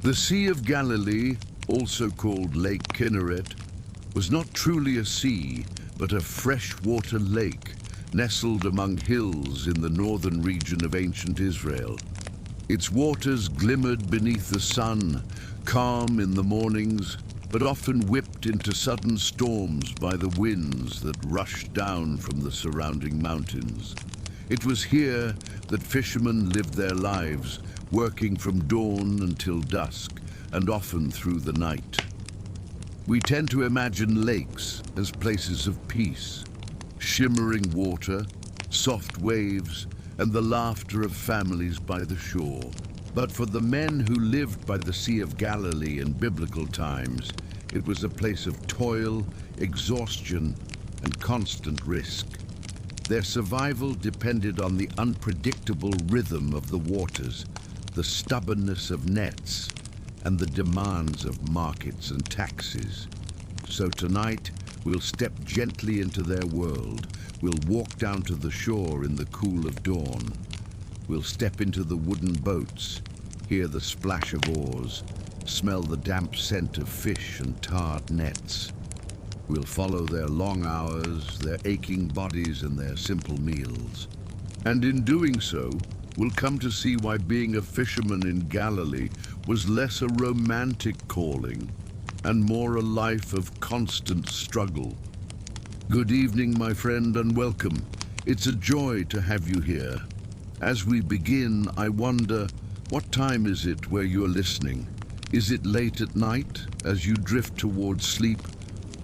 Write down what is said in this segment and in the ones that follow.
The Sea of Galilee, also called Lake Kinneret, was not truly a sea, but a freshwater lake nestled among hills in the northern region of ancient Israel. Its waters glimmered beneath the sun, calm in the mornings, but often whipped into sudden storms by the winds that rushed down from the surrounding mountains. It was here that fishermen lived their lives, working from dawn until dusk, and often through the night. We tend to imagine lakes as places of peace, shimmering water, soft waves, and the laughter of families by the shore. But for the men who lived by the Sea of Galilee in biblical times, it was a place of toil, exhaustion, and constant risk. Their survival depended on the unpredictable rhythm of the waters, the stubbornness of nets, and the demands of markets and taxes. So tonight, we'll step gently into their world. We'll walk down to the shore in the cool of dawn. We'll step into the wooden boats, hear the splash of oars, smell the damp scent of fish and tarred nets. We'll follow their long hours, their aching bodies, and their simple meals. And in doing so, we'll come to see why being a fisherman in Galilee was less a romantic calling and more a life of constant struggle. Good evening, my friend, and welcome. It's a joy to have you here. As we begin, I wonder, what time is it where you're listening? Is it late at night as you drift towards sleep?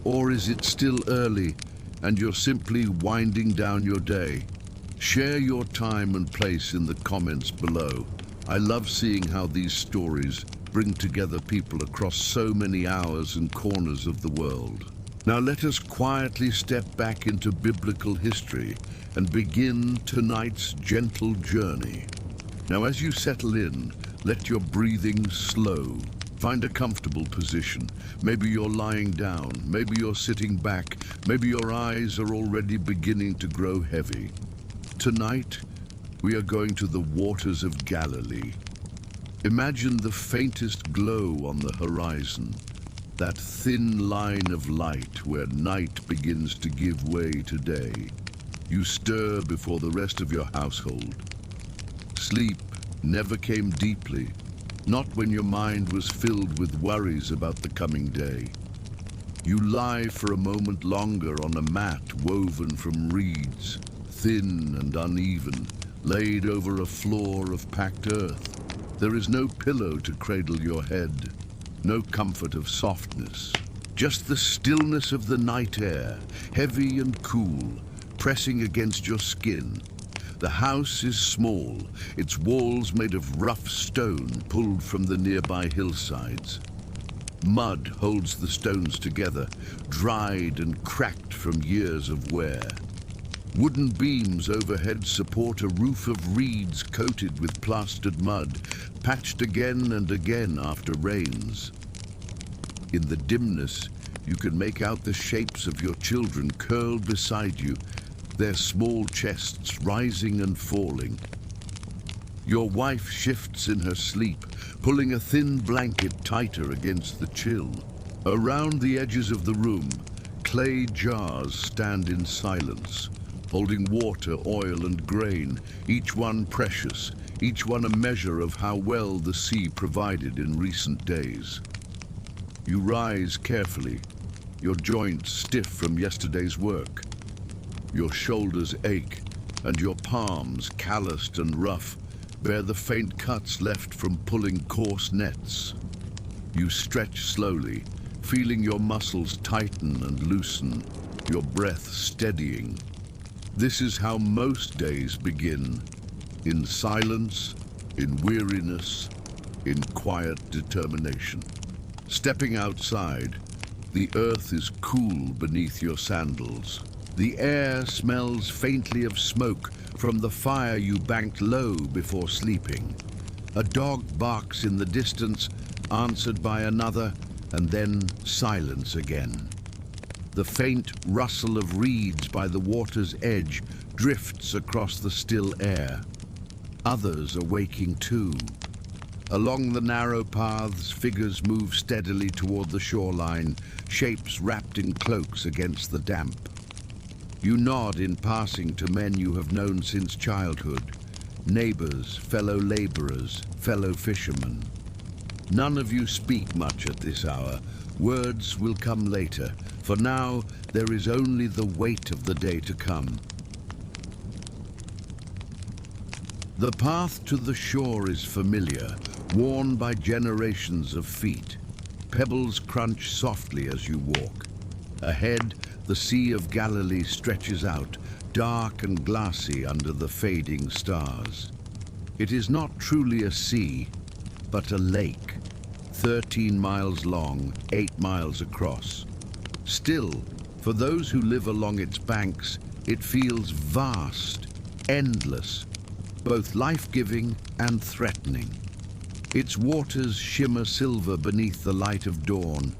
Or is it still early and you're simply winding down your day? Share your time and place in the comments below. I love seeing how these stories bring together people across so many hours and corners of the world. Now let us quietly step back into biblical history and begin tonight's gentle journey. Now as you settle in, let your breathing slow. Find a comfortable position. Maybe you're lying down, maybe you're sitting back, maybe your eyes are already beginning to grow heavy. Tonight, we are going to the waters of Galilee. Imagine the faintest glow on the horizon, that thin line of light where night begins to give way to day. You stir before the rest of your household. Sleep never came deeply, not when your mind was filled with worries about the coming day. You lie for a moment longer on a mat woven from reeds, thin and uneven, laid over a floor of packed earth. There is no pillow to cradle your head, no comfort of softness, just the stillness of the night air, heavy and cool, pressing against your skin. The house is small, its walls made of rough stone pulled from the nearby hillsides. Mud holds the stones together, dried and cracked from years of wear. Wooden beams overhead support a roof of reeds coated with plastered mud, patched again and again after rains. In the dimness, you can make out the shapes of your children curled beside you, their small chests rising and falling. Your wife shifts in her sleep, pulling a thin blanket tighter against the chill. Around the edges of the room, clay jars stand in silence, holding water, oil, and grain, each one precious, each one a measure of how well the sea provided in recent days. You rise carefully, your joints stiff from yesterday's work. Your shoulders ache, and your palms, calloused and rough, bear the faint cuts left from pulling coarse nets. You stretch slowly, feeling your muscles tighten and loosen, your breath steadying. This is how most days begin, in silence, in weariness, in quiet determination. Stepping outside, the earth is cool beneath your sandals. The air smells faintly of smoke from the fire you banked low before sleeping. A dog barks in the distance, answered by another, and then silence again. The faint rustle of reeds by the water's edge drifts across the still air. Others are waking too. Along the narrow paths, figures move steadily toward the shoreline, shapes wrapped in cloaks against the damp. You nod in passing to men you have known since childhood, neighbors, fellow laborers, fellow fishermen. None of you speak much at this hour. Words will come later. For now, there is only the weight of the day to come. The path to the shore is familiar, worn by generations of feet. Pebbles crunch softly as you walk. Ahead, the Sea of Galilee stretches out, dark and glassy under the fading stars. It is not truly a sea, but a lake, 13 miles long, 8 miles across. Still, for those who live along its banks, it feels vast, endless, both life-giving and threatening. Its waters shimmer silver beneath the light of dawn,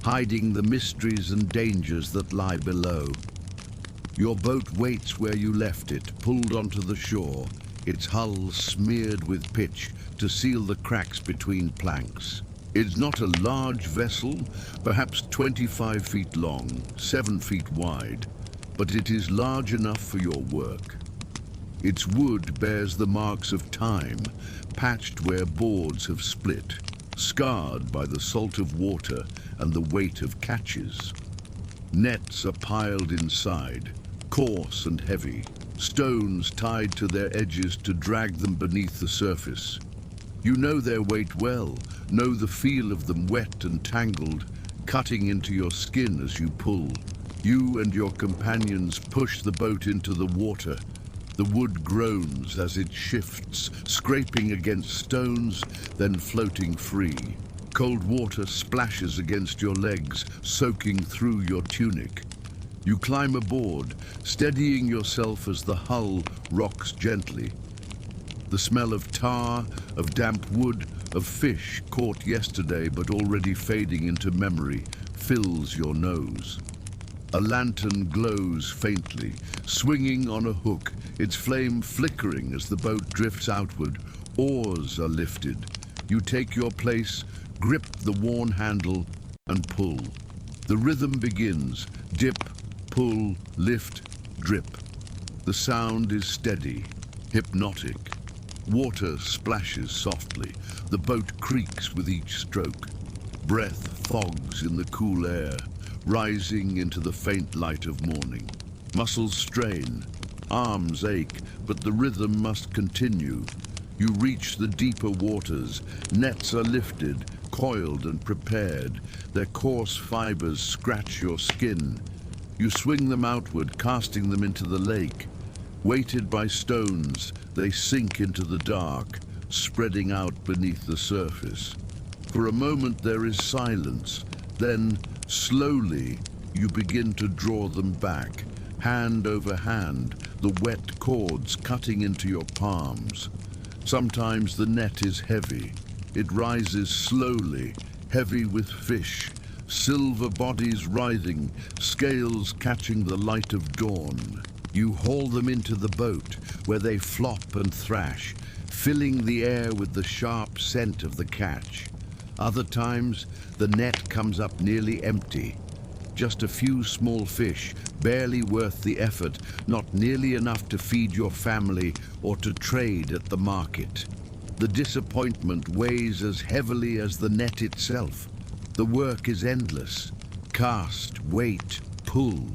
hiding the mysteries and dangers that lie below. Your boat waits where you left it, pulled onto the shore, its hull smeared with pitch to seal the cracks between planks. It's not a large vessel, perhaps 25 feet long, 7 feet wide, but it is large enough for your work. Its wood bears the marks of time, patched where boards have split, scarred by the salt of water and the weight of catches. Nets are piled inside, coarse and heavy, stones tied to their edges to drag them beneath the surface. You know their weight well, know the feel of them wet and tangled, cutting into your skin as you pull. You and your companions push the boat into the water. The wood groans as it shifts, scraping against stones, then floating free. Cold water splashes against your legs, soaking through your tunic. You climb aboard, steadying yourself as the hull rocks gently. The smell of tar, of damp wood, of fish caught yesterday but already fading into memory fills your nose. A lantern glows faintly, swinging on a hook, its flame flickering as the boat drifts outward. Oars are lifted. You take your place, grip the worn handle, and pull. The rhythm begins. Dip, pull, lift, drip. The sound is steady, hypnotic. Water splashes softly. The boat creaks with each stroke. Breath fogs in the cool air, rising into the faint light of morning. Muscles strain, arms ache, but the rhythm must continue. You reach the deeper waters. Nets are lifted, coiled and prepared. Their coarse fibers scratch your skin. You swing them outward, casting them into the lake. Weighted by stones, they sink into the dark, spreading out beneath the surface. For a moment there is silence. Then, slowly, you begin to draw them back, hand over hand, the wet cords cutting into your palms. Sometimes the net is heavy. It rises slowly, heavy with fish, silver bodies writhing, scales catching the light of dawn. You haul them into the boat, where they flop and thrash, filling the air with the sharp scent of the catch. Other times, the net comes up nearly empty. Just a few small fish, barely worth the effort, not nearly enough to feed your family or to trade at the market. The disappointment weighs as heavily as the net itself. The work is endless. Cast, wait, pull.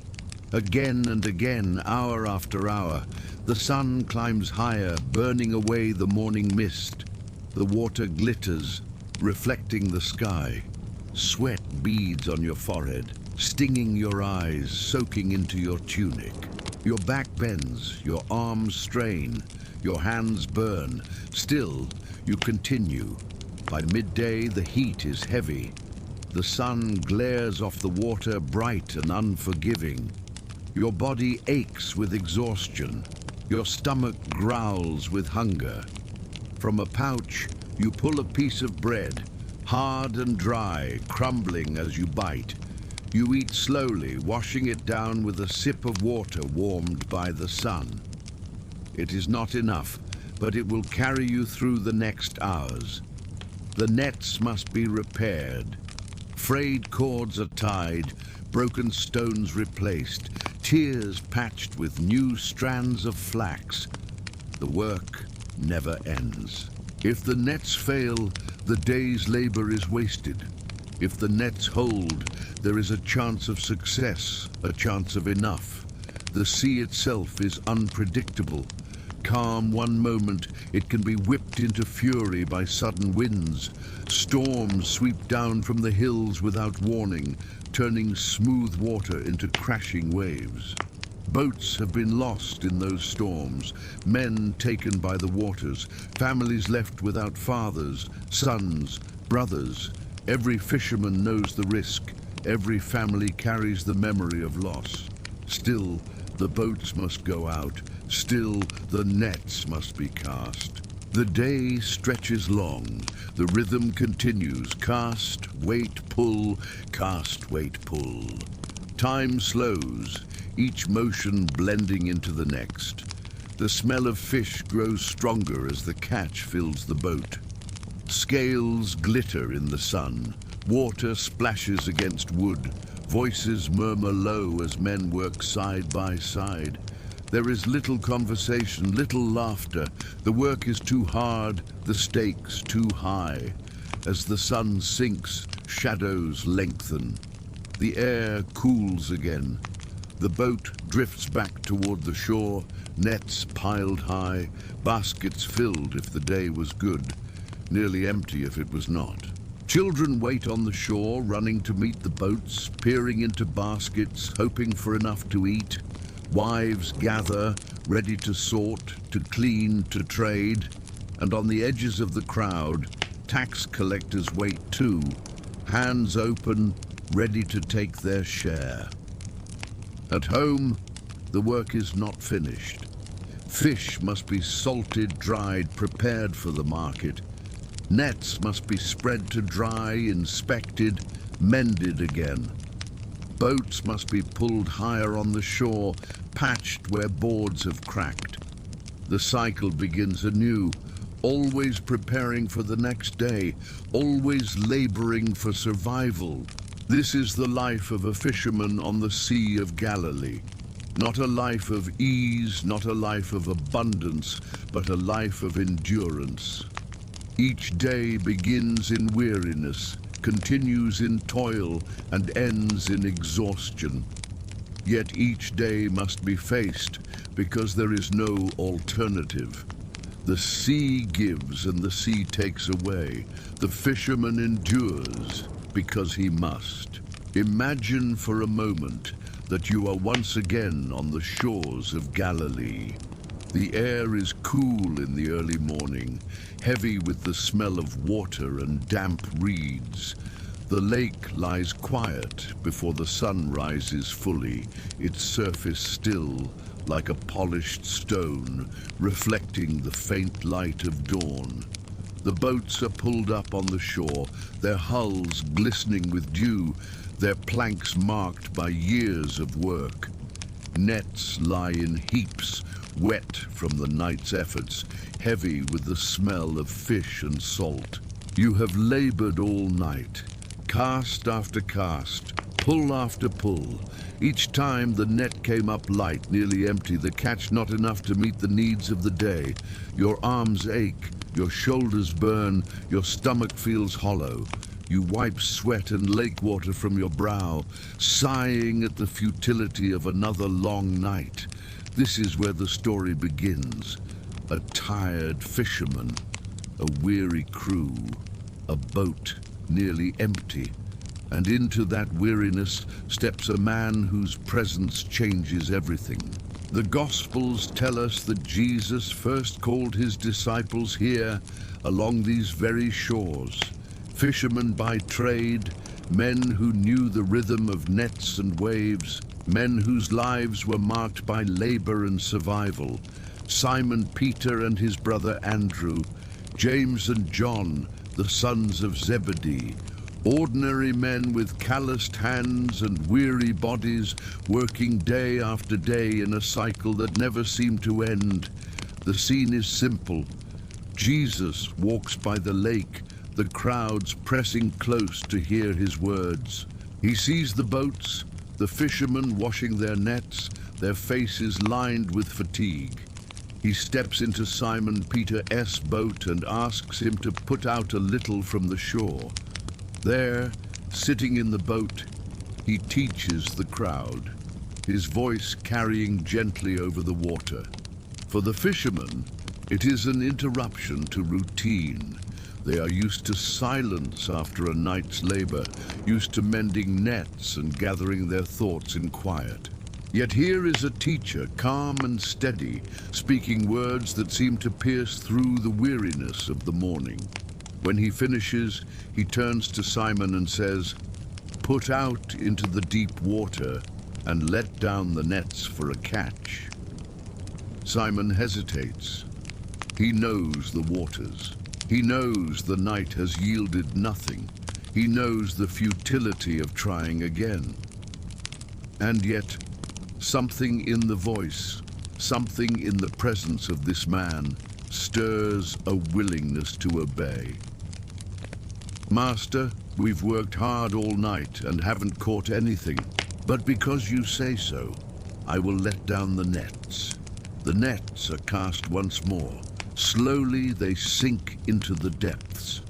Again and again, hour after hour, the sun climbs higher, burning away the morning mist. The water glitters, reflecting the sky. Sweat beads on your forehead, stinging your eyes, soaking into your tunic. Your back bends, your arms strain, your hands burn. Still, you continue. By midday, the heat is heavy. The sun glares off the water, bright and unforgiving. Your body aches with exhaustion. Your stomach growls with hunger. From a pouch, you pull a piece of bread, hard and dry, crumbling as you bite. You eat slowly, washing it down with a sip of water warmed by the sun. It is not enough, but it will carry you through the next hours. The nets must be repaired. Frayed cords are tied, broken stones replaced, tiers patched with new strands of flax. The work never ends. If the nets fail, the day's labor is wasted. If the nets hold, there is a chance of success, a chance of enough. The sea itself is unpredictable. Calm one moment, it can be whipped into fury by sudden winds. Storms sweep down from the hills without warning, turning smooth water into crashing waves. Boats have been lost in those storms, men taken by the waters, families left without fathers, sons, brothers. Every fisherman knows the risk. Every family carries the memory of loss. Still, the boats must go out. Still, the nets must be cast. The day stretches long. The rhythm continues. Cast, wait, pull, cast, wait, pull. Time slows, each motion blending into the next. The smell of fish grows stronger as the catch fills the boat. Scales glitter in the sun. Water splashes against wood. Voices murmur low as men work side by side. There is little conversation, little laughter. The work is too hard, the stakes too high. As the sun sinks, shadows lengthen. The air cools again. The boat drifts back toward the shore, nets piled high, baskets filled if the day was good, nearly empty if it was not. Children wait on the shore, running to meet the boats, peering into baskets, hoping for enough to eat. Wives gather, ready to sort, to clean, to trade. And on the edges of the crowd, tax collectors wait too, hands open, ready to take their share. At home, the work is not finished. Fish must be salted, dried, prepared for the market. Nets must be spread to dry, inspected, mended again. Boats must be pulled higher on the shore, patched where boards have cracked. The cycle begins anew, always preparing for the next day, always laboring for survival. This is the life of a fisherman on the Sea of Galilee. Not a life of ease, not a life of abundance, but a life of endurance. Each day begins in weariness, continues in toil, and ends in exhaustion. Yet each day must be faced, because there is no alternative. The sea gives and the sea takes away. The fisherman endures because he must. Imagine for a moment that you are once again on the shores of Galilee. The air is cool in the early morning, heavy with the smell of water and damp reeds. The lake lies quiet before the sun rises fully, its surface still, like a polished stone, reflecting the faint light of dawn. The boats are pulled up on the shore, their hulls glistening with dew, their planks marked by years of work. Nets lie in heaps, wet from the night's efforts, heavy with the smell of fish and salt. You have labored all night, cast after cast, pull after pull. Each time the net came up light, nearly empty, the catch not enough to meet the needs of the day. Your arms ache, your shoulders burn, your stomach feels hollow. You wipe sweat and lake water from your brow, sighing at the futility of another long night. This is where the story begins. A tired fisherman, a weary crew, a boat nearly empty. And into that weariness steps a man whose presence changes everything. The Gospels tell us that Jesus first called his disciples here, along these very shores. Fishermen by trade, men who knew the rhythm of nets and waves, men whose lives were marked by labor and survival. Simon Peter and his brother Andrew, James and John, the sons of Zebedee. Ordinary men with calloused hands and weary bodies, working day after day in a cycle that never seemed to end. The scene is simple. Jesus walks by the lake, the crowds pressing close to hear his words. He sees the boats, the fishermen washing their nets, their faces lined with fatigue. He steps into Simon Peter's boat and asks him to put out a little from the shore. There, sitting in the boat, he teaches the crowd, his voice carrying gently over the water. For the fishermen, it is an interruption to routine. They are used to silence after a night's labor, used to mending nets and gathering their thoughts in quiet. Yet here is a teacher, calm and steady, speaking words that seem to pierce through the weariness of the morning. When he finishes, he turns to Simon and says, "Put out into the deep water and let down the nets for a catch." Simon hesitates. He knows the waters. He knows the night has yielded nothing. He knows the futility of trying again. And yet, something in the voice, something in the presence of this man, stirs a willingness to obey. "Master, we've worked hard all night and haven't caught anything, but because you say so, I will let down the nets." The nets are cast once more. Slowly they sink into the depths.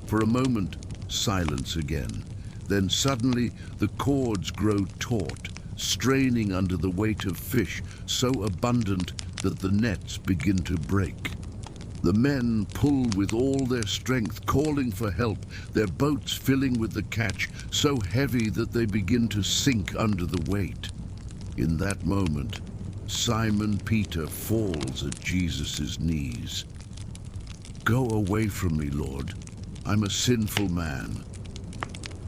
For a moment, silence again. Then suddenly the cords grow taut, straining under the weight of fish so abundant that the nets begin to break. The men pull with all their strength, calling for help, their boats filling with the catch, so heavy that they begin to sink under the weight. In that moment, Simon Peter falls at Jesus' knees. "Go away from me, Lord. I'm a sinful man."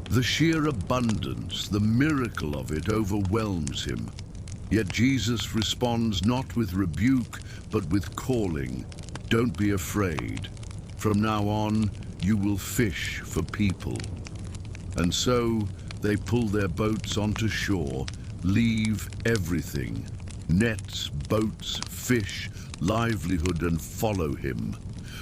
The sheer abundance, the miracle of it overwhelms him. Yet Jesus responds not with rebuke, but with calling. "Don't be afraid. From now on, you will fish for people." And so they pull their boats onto shore, leave everything. Nets, boats, fish, livelihood, and follow him.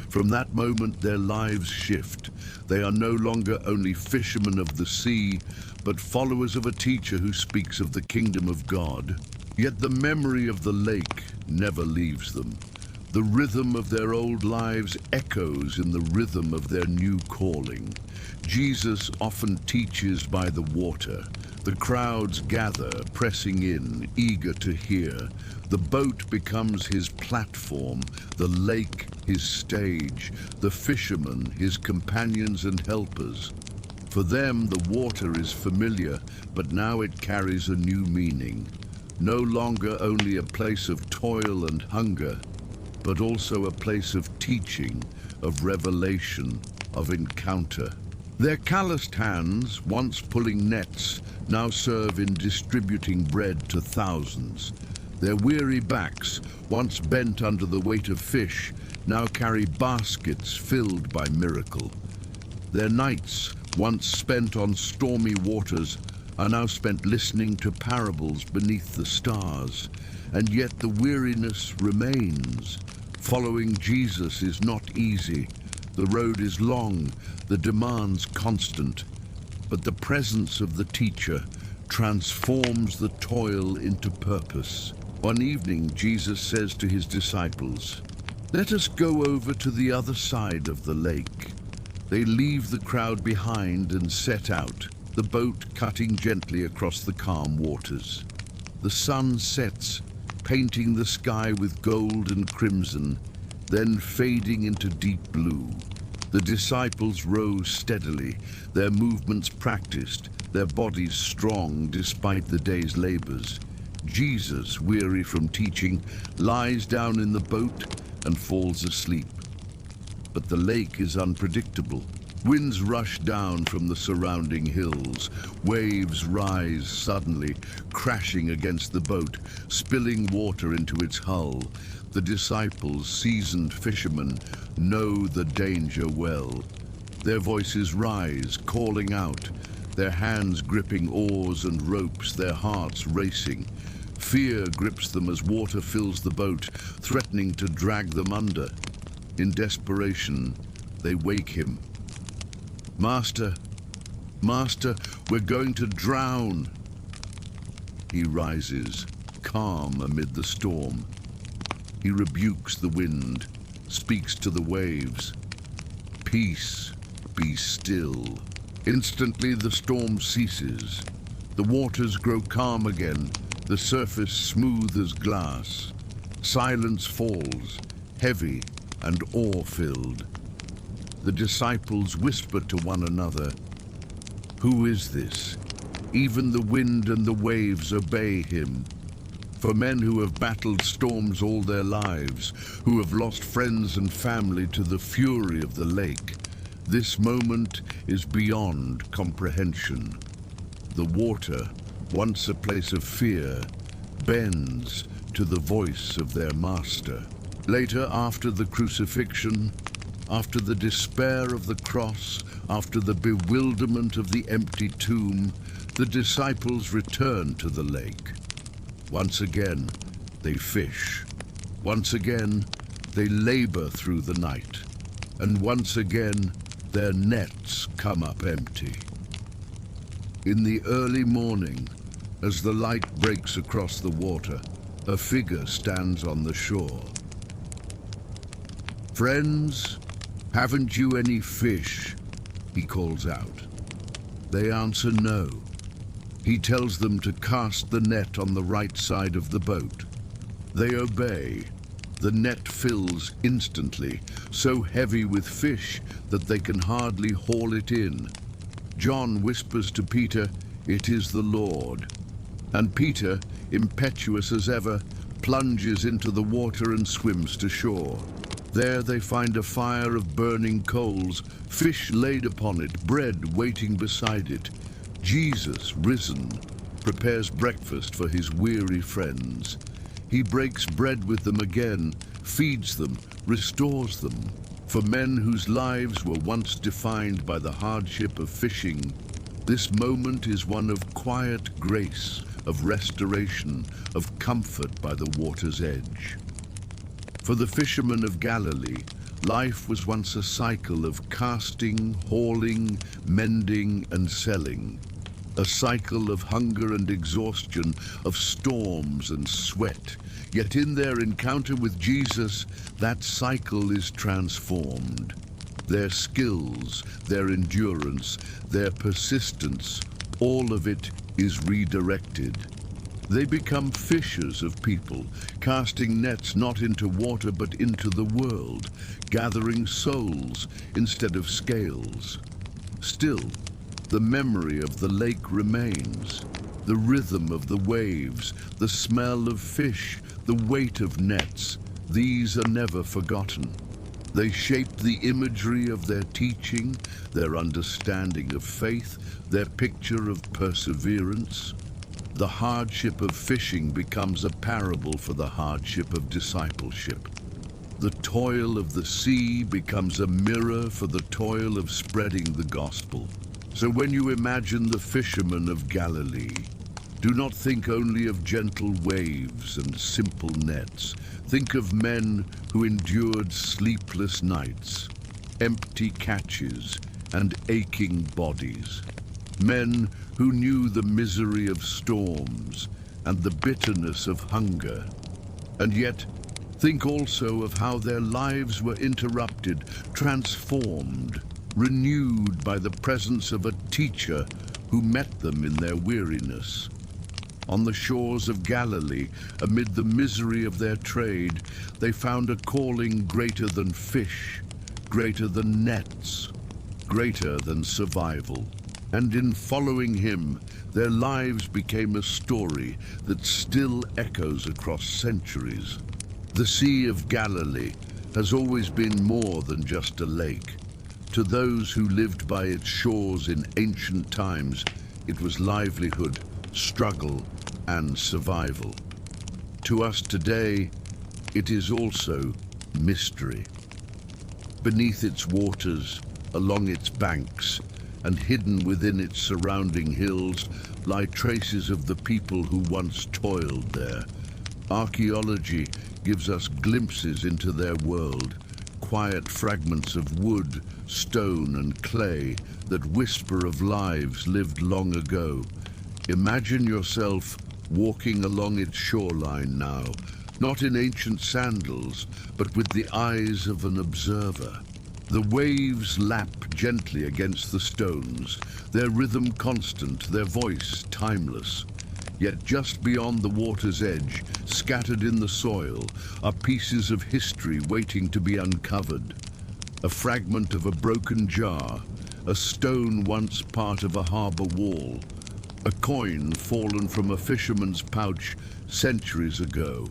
From that moment, their lives shift. They are no longer only fishermen of the sea, but followers of a teacher who speaks of the kingdom of God. Yet the memory of the lake never leaves them. The rhythm of their old lives echoes in the rhythm of their new calling. Jesus often teaches by the water. The crowds gather, pressing in, eager to hear. The boat becomes his platform, the lake his stage, the fishermen his companions and helpers. For them, the water is familiar, but now it carries a new meaning. No longer only a place of toil and hunger, but also a place of teaching, of revelation, of encounter. Their calloused hands, once pulling nets, now serve in distributing bread to thousands. Their weary backs, once bent under the weight of fish, now carry baskets filled by miracle. Their nights, once spent on stormy waters, are now spent listening to parables beneath the stars. And yet the weariness remains. Following Jesus is not easy. The road is long, the demands constant, but the presence of the teacher transforms the toil into purpose. One evening, Jesus says to his disciples, "Let us go over to the other side of the lake." They leave the crowd behind and set out, the boat cutting gently across the calm waters. The sun sets, painting the sky with gold and crimson, then fading into deep blue. The disciples row steadily, their movements practiced, their bodies strong despite the day's labors. Jesus, weary from teaching, lies down in the boat and falls asleep. But the lake is unpredictable. Winds rush down from the surrounding hills. Waves rise suddenly, crashing against the boat, spilling water into its hull. The disciples, seasoned fishermen, know the danger well. Their voices rise, calling out, their hands gripping oars and ropes, their hearts racing. Fear grips them as water fills the boat, threatening to drag them under. In desperation, they wake him. "Master, Master, we're going to drown." He rises, calm amid the storm. He rebukes the wind, speaks to the waves. "Peace, be still." Instantly the storm ceases. The waters grow calm again, the surface smooth as glass. Silence falls, heavy and awe-filled. The disciples whisper to one another, "Who is this? Even the wind and the waves obey him." For men who have battled storms all their lives, who have lost friends and family to the fury of the lake, this moment is beyond comprehension. The water, once a place of fear, bends to the voice of their master. Later, after the crucifixion, after the despair of the cross, after the bewilderment of the empty tomb, the disciples return to the lake. Once again, they fish. Once again, they labor through the night. And once again, their nets come up empty. In the early morning, as the light breaks across the water, a figure stands on the shore. "Friends, haven't you any fish?" he calls out. They answer no. He tells them to cast the net on the right side of the boat. They obey. The net fills instantly, so heavy with fish that they can hardly haul it in. John whispers to Peter, "It is the Lord." And Peter, impetuous as ever, plunges into the water and swims to shore. There they find a fire of burning coals, fish laid upon it, bread waiting beside it. Jesus, risen, prepares breakfast for his weary friends. He breaks bread with them again, feeds them, restores them. For men whose lives were once defined by the hardship of fishing, this moment is one of quiet grace, of restoration, of comfort by the water's edge. For the fishermen of Galilee, life was once a cycle of casting, hauling, mending, and selling. A cycle of hunger and exhaustion, of storms and sweat. Yet in their encounter with Jesus, that cycle is transformed. Their skills, their endurance, their persistence, all of it is redirected. They become fishers of people, casting nets not into water but into the world, gathering souls instead of scales. Still, the memory of the lake remains, the rhythm of the waves, the smell of fish, the weight of nets. These are never forgotten. They shape the imagery of their teaching, their understanding of faith, their picture of perseverance. The hardship of fishing becomes a parable for the hardship of discipleship. The toil of the sea becomes a mirror for the toil of spreading the gospel. So when you imagine the fishermen of Galilee, do not think only of gentle waves and simple nets. Think of men who endured sleepless nights, empty catches, and aching bodies. Men who knew the misery of storms and the bitterness of hunger. And yet, think also of how their lives were interrupted, transformed, renewed by the presence of a teacher who met them in their weariness. On the shores of Galilee, amid the misery of their trade, they found a calling greater than fish, greater than nets, greater than survival. And in following him, their lives became a story that still echoes across centuries. The Sea of Galilee has always been more than just a lake. To those who lived by its shores in ancient times, it was livelihood, struggle, and survival. To us today, it is also mystery. Beneath its waters, along its banks, and hidden within its surrounding hills lie traces of the people who once toiled there. Archaeology gives us glimpses into their world, quiet fragments of wood, stone and clay that whisper of lives lived long ago. Imagine yourself walking along its shoreline now, not in ancient sandals, but with the eyes of an observer. The waves lap gently against the stones, their rhythm constant, their voice timeless. Yet just beyond the water's edge, scattered in the soil, are pieces of history waiting to be uncovered. A fragment of a broken jar, a stone once part of a harbor wall, a coin fallen from a fisherman's pouch centuries ago.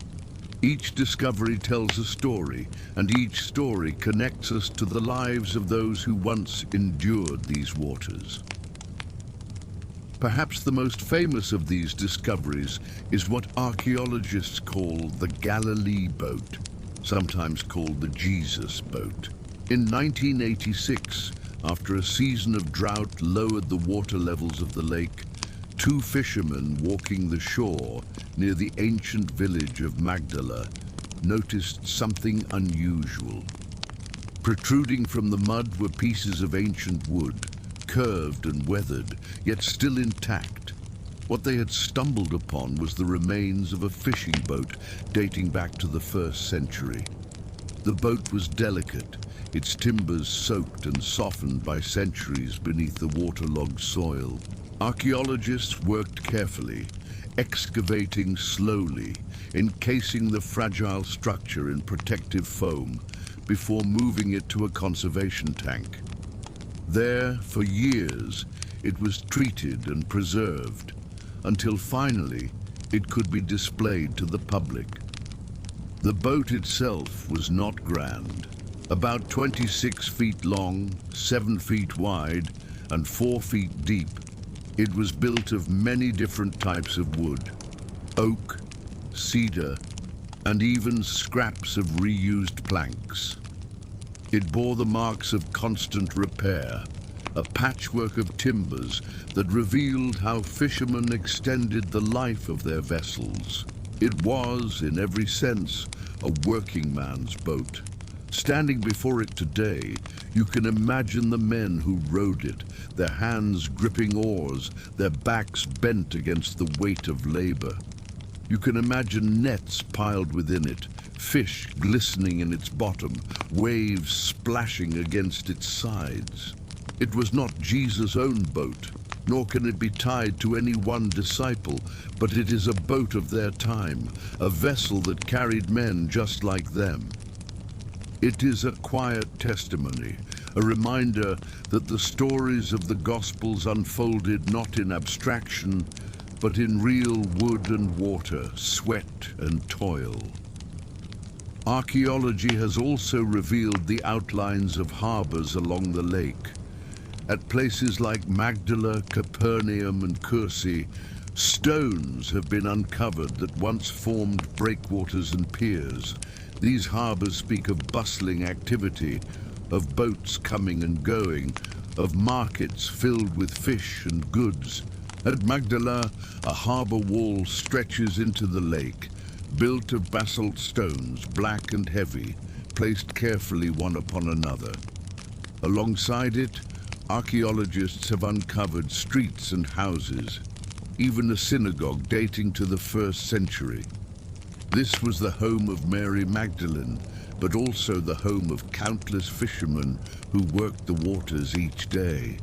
Each discovery tells a story, and each story connects us to the lives of those who once endured these waters. Perhaps the most famous of these discoveries is what archaeologists call the Galilee boat, sometimes called the Jesus boat. In 1986, after a season of drought lowered the water levels of the lake, two fishermen walking the shore near the ancient village of Magdala noticed something unusual. Protruding from the mud were pieces of ancient wood, curved and weathered, yet still intact. What they had stumbled upon was the remains of a fishing boat dating back to the 1st century. The boat was delicate, its timbers soaked and softened by centuries beneath the waterlogged soil. Archaeologists worked carefully, excavating slowly, encasing the fragile structure in protective foam before moving it to a conservation tank. There, for years, it was treated and preserved, until finally it could be displayed to the public. The boat itself was not grand. About 26 feet long, 7 feet wide, and 4 feet deep, it was built of many different types of wood: oak, cedar, and even scraps of reused planks. It bore the marks of constant repair, a patchwork of timbers that revealed how fishermen extended the life of their vessels. It was, in every sense, a working man's boat. Standing before it today, you can imagine the men who rowed it, their hands gripping oars, their backs bent against the weight of labor. You can imagine nets piled within it, fish glistening in its bottom, waves splashing against its sides. It was not Jesus' own boat, nor can it be tied to any one disciple, but it is a boat of their time, a vessel that carried men just like them. It is a quiet testimony, a reminder that the stories of the Gospels unfolded not in abstraction, but in real wood and water, sweat and toil. Archaeology has also revealed the outlines of harbors along the lake. At places like Magdala, Capernaum, and Kursi, stones have been uncovered that once formed breakwaters and piers. These harbors speak of bustling activity, of boats coming and going, of markets filled with fish and goods. At Magdala, a harbor wall stretches into the lake, built of basalt stones, black and heavy, placed carefully one upon another. Alongside it, archaeologists have uncovered streets and houses, even a synagogue dating to the 1st century. This was the home of Mary Magdalene, but also the home of countless fishermen who worked the waters each day.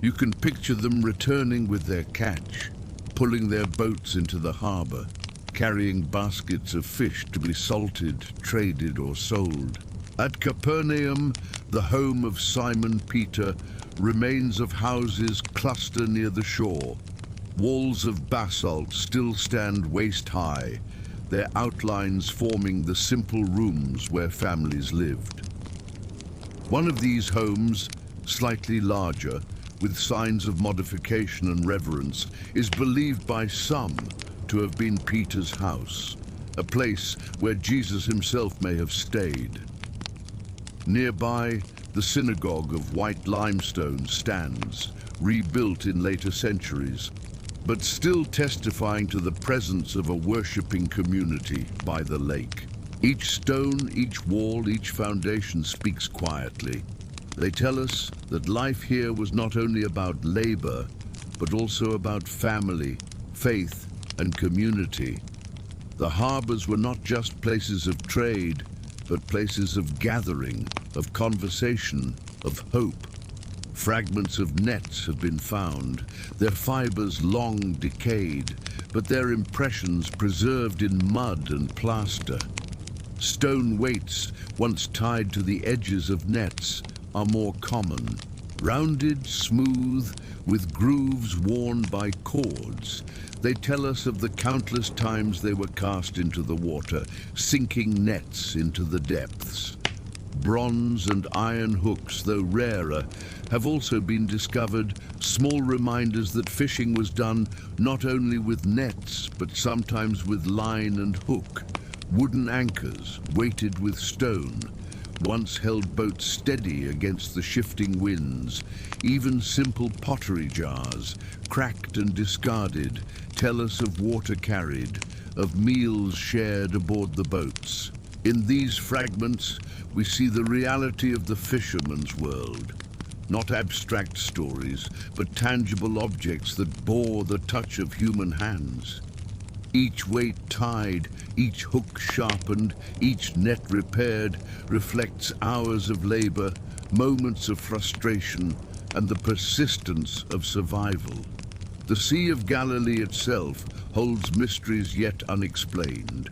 You can picture them returning with their catch, pulling their boats into the harbor, carrying baskets of fish to be salted, traded, or sold. At Capernaum, the home of Simon Peter, remains of houses cluster near the shore. Walls of basalt still stand waist-high, their outlines forming the simple rooms where families lived. One of these homes, slightly larger, with signs of modification and reverence, is believed by some to have been Peter's house, a place where Jesus himself may have stayed. Nearby, the synagogue of white limestone stands, rebuilt in later centuries, but still testifying to the presence of a worshipping community by the lake. Each stone, each wall, each foundation speaks quietly. They tell us that life here was not only about labor, but also about family, faith, and community. The harbors were not just places of trade, but places of gathering, of conversation, of hope. Fragments of nets have been found, their fibers long decayed, but their impressions preserved in mud and plaster. Stone weights, once tied to the edges of nets, are more common. Rounded, smooth, with grooves worn by cords, they tell us of the countless times they were cast into the water, sinking nets into the depths. Bronze and iron hooks, though rarer, have also been discovered, small reminders that fishing was done not only with nets, but sometimes with line and hook. Wooden anchors, weighted with stone, once held boats steady against the shifting winds. Even simple pottery jars, cracked and discarded, tell us of water carried, of meals shared aboard the boats. In these fragments, we see the reality of the fisherman's world. Not abstract stories, but tangible objects that bore the touch of human hands. Each weight tied, each hook sharpened, each net repaired reflects hours of labor, moments of frustration, and the persistence of survival. The Sea of Galilee itself holds mysteries yet unexplained.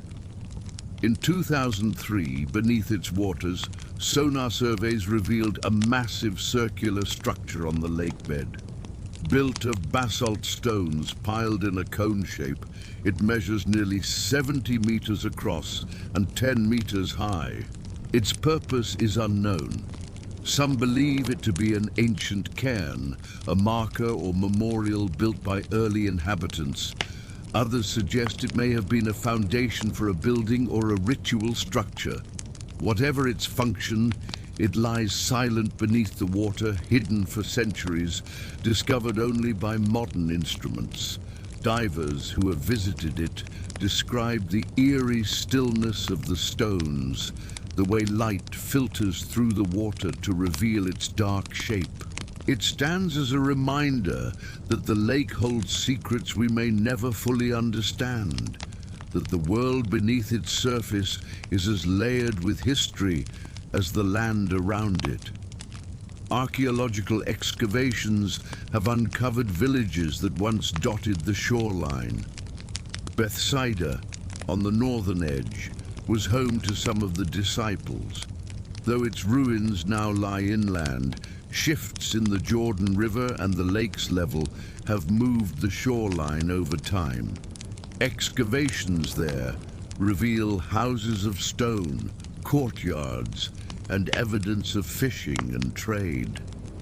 In 2003, beneath its waters, sonar surveys revealed a massive circular structure on the lakebed. Built of basalt stones piled in a cone shape, it measures nearly 70 meters across and 10 meters high. Its purpose is unknown. Some believe it to be an ancient cairn, a marker or memorial built by early inhabitants. Others suggest it may have been a foundation for a building or a ritual structure. Whatever its function, it lies silent beneath the water, hidden for centuries, discovered only by modern instruments. Divers who have visited it describe the eerie stillness of the stones, the way light filters through the water to reveal its dark shape. It stands as a reminder that the lake holds secrets we may never fully understand, that the world beneath its surface is as layered with history as the land around it. Archaeological excavations have uncovered villages that once dotted the shoreline. Bethsaida, on the northern edge, was home to some of the disciples. Though its ruins now lie inland, shifts in the Jordan River and the lake's level have moved the shoreline over time. Excavations there reveal houses of stone, courtyards, and evidence of fishing and trade.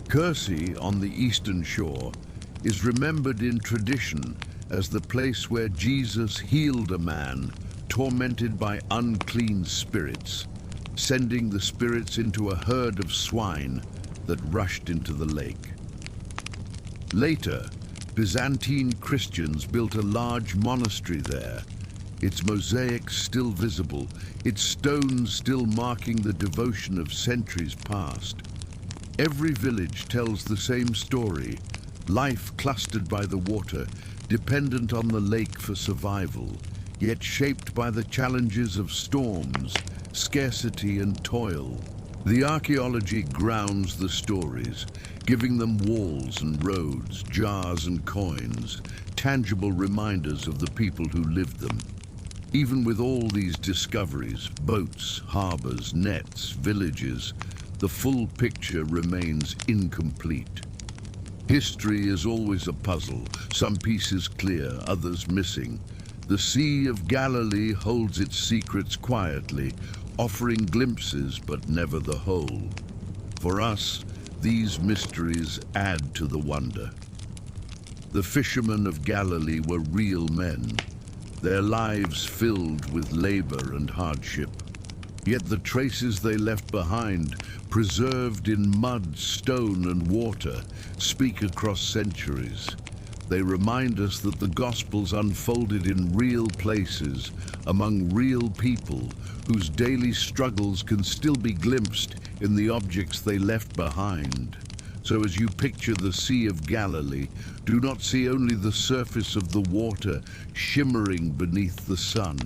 Kersey, on the eastern shore, is remembered in tradition as the place where Jesus healed a man tormented by unclean spirits, sending the spirits into a herd of swine that rushed into the lake. Later, Byzantine Christians built a large monastery there, its mosaics still visible, its stones still marking the devotion of centuries past. Every village tells the same story, life clustered by the water, dependent on the lake for survival, yet shaped by the challenges of storms, scarcity and toil. The archaeology grounds the stories, giving them walls and roads, jars and coins, tangible reminders of the people who lived them. Even with all these discoveries, boats, harbors, nets, villages, the full picture remains incomplete. History is always a puzzle, some pieces clear, others missing. The Sea of Galilee holds its secrets quietly, offering glimpses but never the whole. For us, these mysteries add to the wonder. The fishermen of Galilee were real men, their lives filled with labor and hardship. Yet the traces they left behind, preserved in mud, stone, and water, speak across centuries. They remind us that the Gospels unfolded in real places, among real people, whose daily struggles can still be glimpsed in the objects they left behind. So as you picture the Sea of Galilee, do not see only the surface of the water shimmering beneath the sun.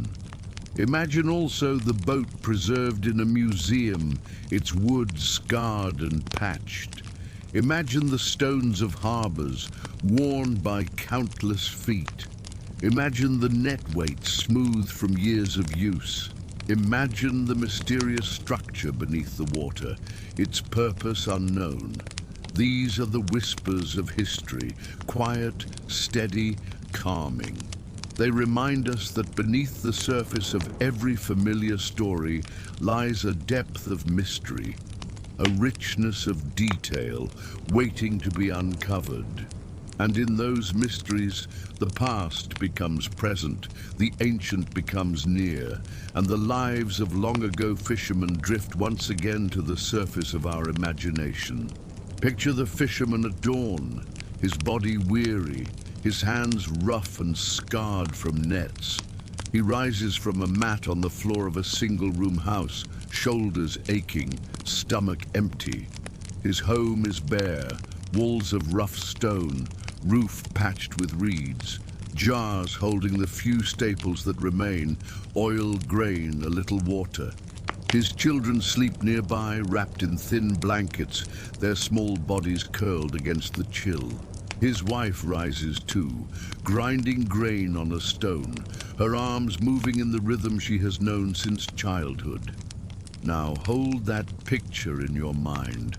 Imagine also the boat preserved in a museum, its wood scarred and patched. Imagine the stones of harbors, worn by countless feet. Imagine the net weight smoothed from years of use. Imagine the mysterious structure beneath the water, its purpose unknown. These are the whispers of history, quiet, steady, calming. They remind us that beneath the surface of every familiar story lies a depth of mystery, a richness of detail waiting to be uncovered. And in those mysteries, the past becomes present, the ancient becomes near, and the lives of long-ago fishermen drift once again to the surface of our imagination. Picture the fisherman at dawn, his body weary, his hands rough and scarred from nets. He rises from a mat on the floor of a single-room house, shoulders aching, stomach empty. His home is bare, walls of rough stone, roof patched with reeds, jars holding the few staples that remain, oil, grain, a little water. His children sleep nearby, wrapped in thin blankets, their small bodies curled against the chill. His wife rises too, grinding grain on a stone, her arms moving in the rhythm she has known since childhood. Now hold that picture in your mind,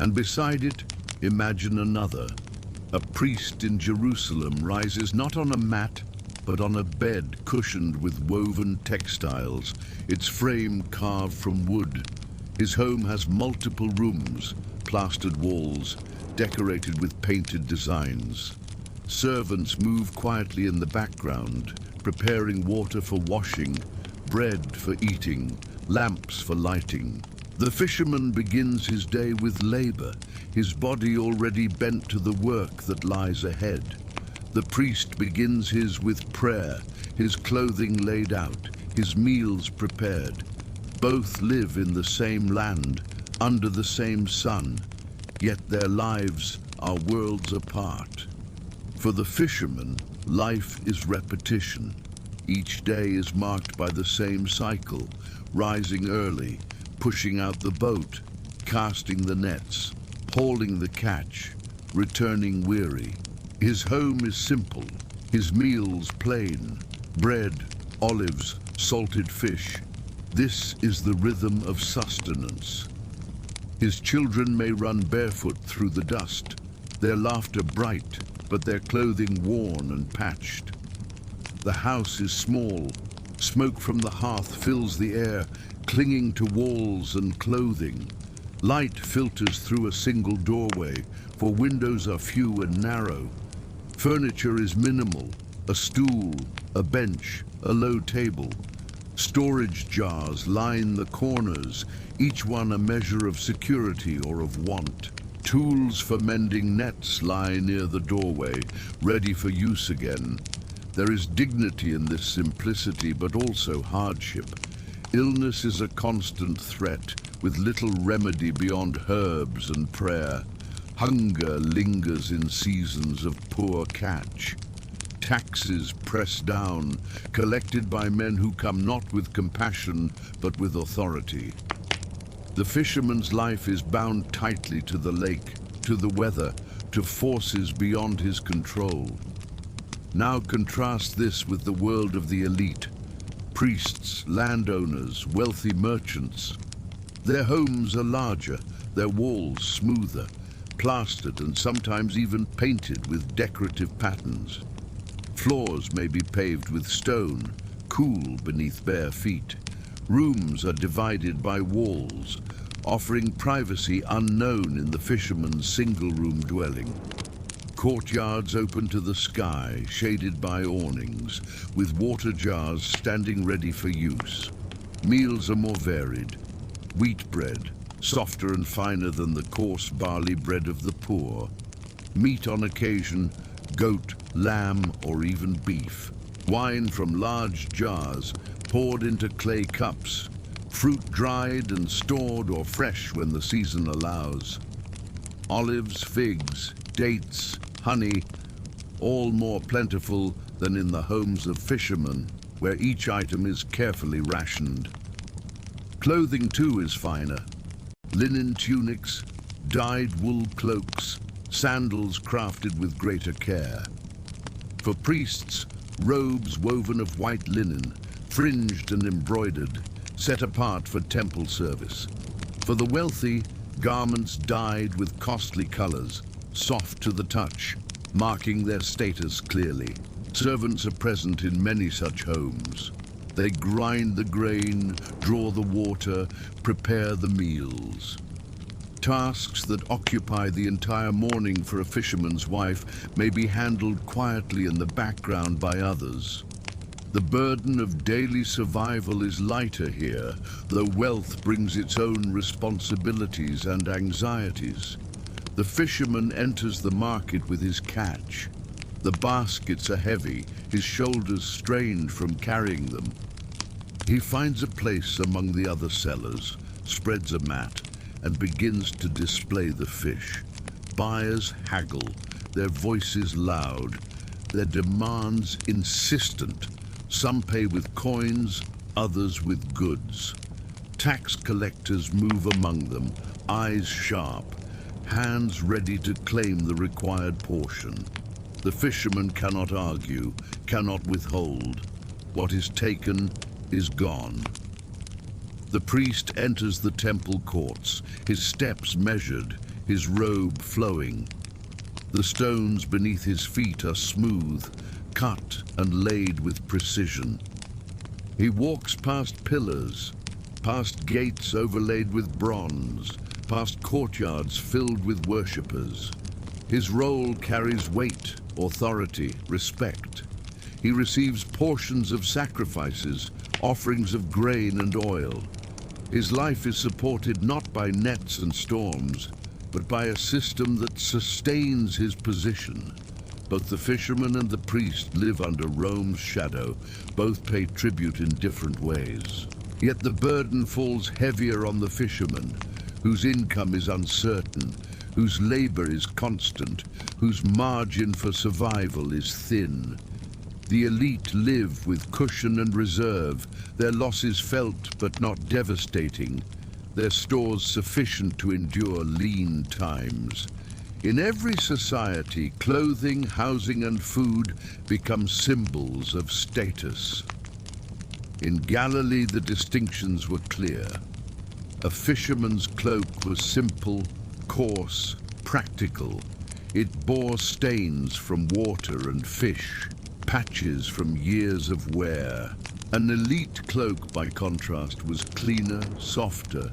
and beside it, imagine another. A priest in Jerusalem rises not on a mat, but on a bed cushioned with woven textiles, its frame carved from wood. His home has multiple rooms, plastered walls, decorated with painted designs. Servants move quietly in the background, preparing water for washing, bread for eating, lamps for lighting. The fisherman begins his day with labor, his body already bent to the work that lies ahead. The priest begins his with prayer, his clothing laid out, his meals prepared. Both live in the same land, under the same sun, yet their lives are worlds apart. For the fisherman, life is repetition. Each day is marked by the same cycle, rising early, pushing out the boat, casting the nets, hauling the catch, returning weary. His home is simple, his meals plain, bread, olives, salted fish. This is the rhythm of sustenance. His children may run barefoot through the dust, their laughter bright, but their clothing worn and patched. The house is small, smoke from the hearth fills the air, clinging to walls and clothing. Light filters through a single doorway, for windows are few and narrow. Furniture is minimal, a stool, a bench, a low table. Storage jars line the corners, each one a measure of security or of want. Tools for mending nets lie near the doorway, ready for use again. There is dignity in this simplicity, but also hardship. Illness is a constant threat, with little remedy beyond herbs and prayer. Hunger lingers in seasons of poor catch. Taxes pressed down, collected by men who come not with compassion, but with authority. The fisherman's life is bound tightly to the lake, to the weather, to forces beyond his control. Now contrast this with the world of the elite. Priests, landowners, wealthy merchants. Their homes are larger, their walls smoother, plastered and sometimes even painted with decorative patterns. Floors may be paved with stone, cool beneath bare feet. Rooms are divided by walls, offering privacy unknown in the fisherman's single-room dwelling. Courtyards open to the sky, shaded by awnings, with water jars standing ready for use. Meals are more varied. Wheat bread, softer and finer than the coarse barley bread of the poor. Meat on occasion, goat, lamb, or even beef. Wine from large jars poured into clay cups. Fruit dried and stored or fresh when the season allows. Olives, figs, dates, honey, all more plentiful than in the homes of fishermen, where each item is carefully rationed. Clothing too is finer. Linen tunics, dyed wool cloaks, sandals crafted with greater care. For priests, robes woven of white linen, fringed and embroidered, set apart for temple service. For the wealthy, garments dyed with costly colors, soft to the touch, marking their status clearly. Servants are present in many such homes. They grind the grain, draw the water, prepare the meals. Tasks that occupy the entire morning for a fisherman's wife may be handled quietly in the background by others. The burden of daily survival is lighter here, though wealth brings its own responsibilities and anxieties. The fisherman enters the market with his catch. The baskets are heavy, his shoulders strained from carrying them. He finds a place among the other sellers, spreads a mat, and begins to display the fish. Buyers haggle, their voices loud, their demands insistent. Some pay with coins, others with goods. Tax collectors move among them, eyes sharp, hands ready to claim the required portion. The fisherman cannot argue, cannot withhold. What is taken is gone. The priest enters the temple courts, his steps measured, his robe flowing. The stones beneath his feet are smooth, cut and laid with precision. He walks past pillars, past gates overlaid with bronze, past courtyards filled with worshippers. His role carries weight, authority, respect. He receives portions of sacrifices, offerings of grain and oil. His life is supported not by nets and storms, but by a system that sustains his position. Both the fisherman and the priest live under Rome's shadow. Both pay tribute in different ways. Yet the burden falls heavier on the fisherman, whose income is uncertain, whose labor is constant, whose margin for survival is thin. The elite live with cushion and reserve, their losses felt but not devastating, their stores sufficient to endure lean times. In every society, clothing, housing, and food become symbols of status. In Galilee, the distinctions were clear. A fisherman's cloak was simple, coarse, practical. It bore stains from water and fish, patches from years of wear. An elite cloak, by contrast, was cleaner, softer,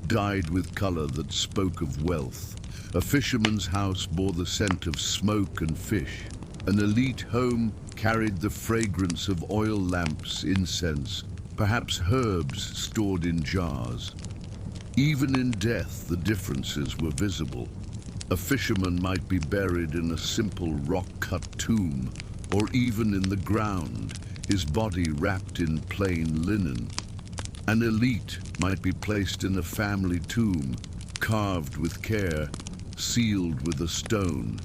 dyed with color that spoke of wealth. A fisherman's house bore the scent of smoke and fish. An elite home carried the fragrance of oil lamps, incense, perhaps herbs stored in jars. Even in death, the differences were visible. A fisherman might be buried in a simple rock-cut tomb, or even in the ground, his body wrapped in plain linen. An elite might be placed in a family tomb, carved with care, sealed with a stone,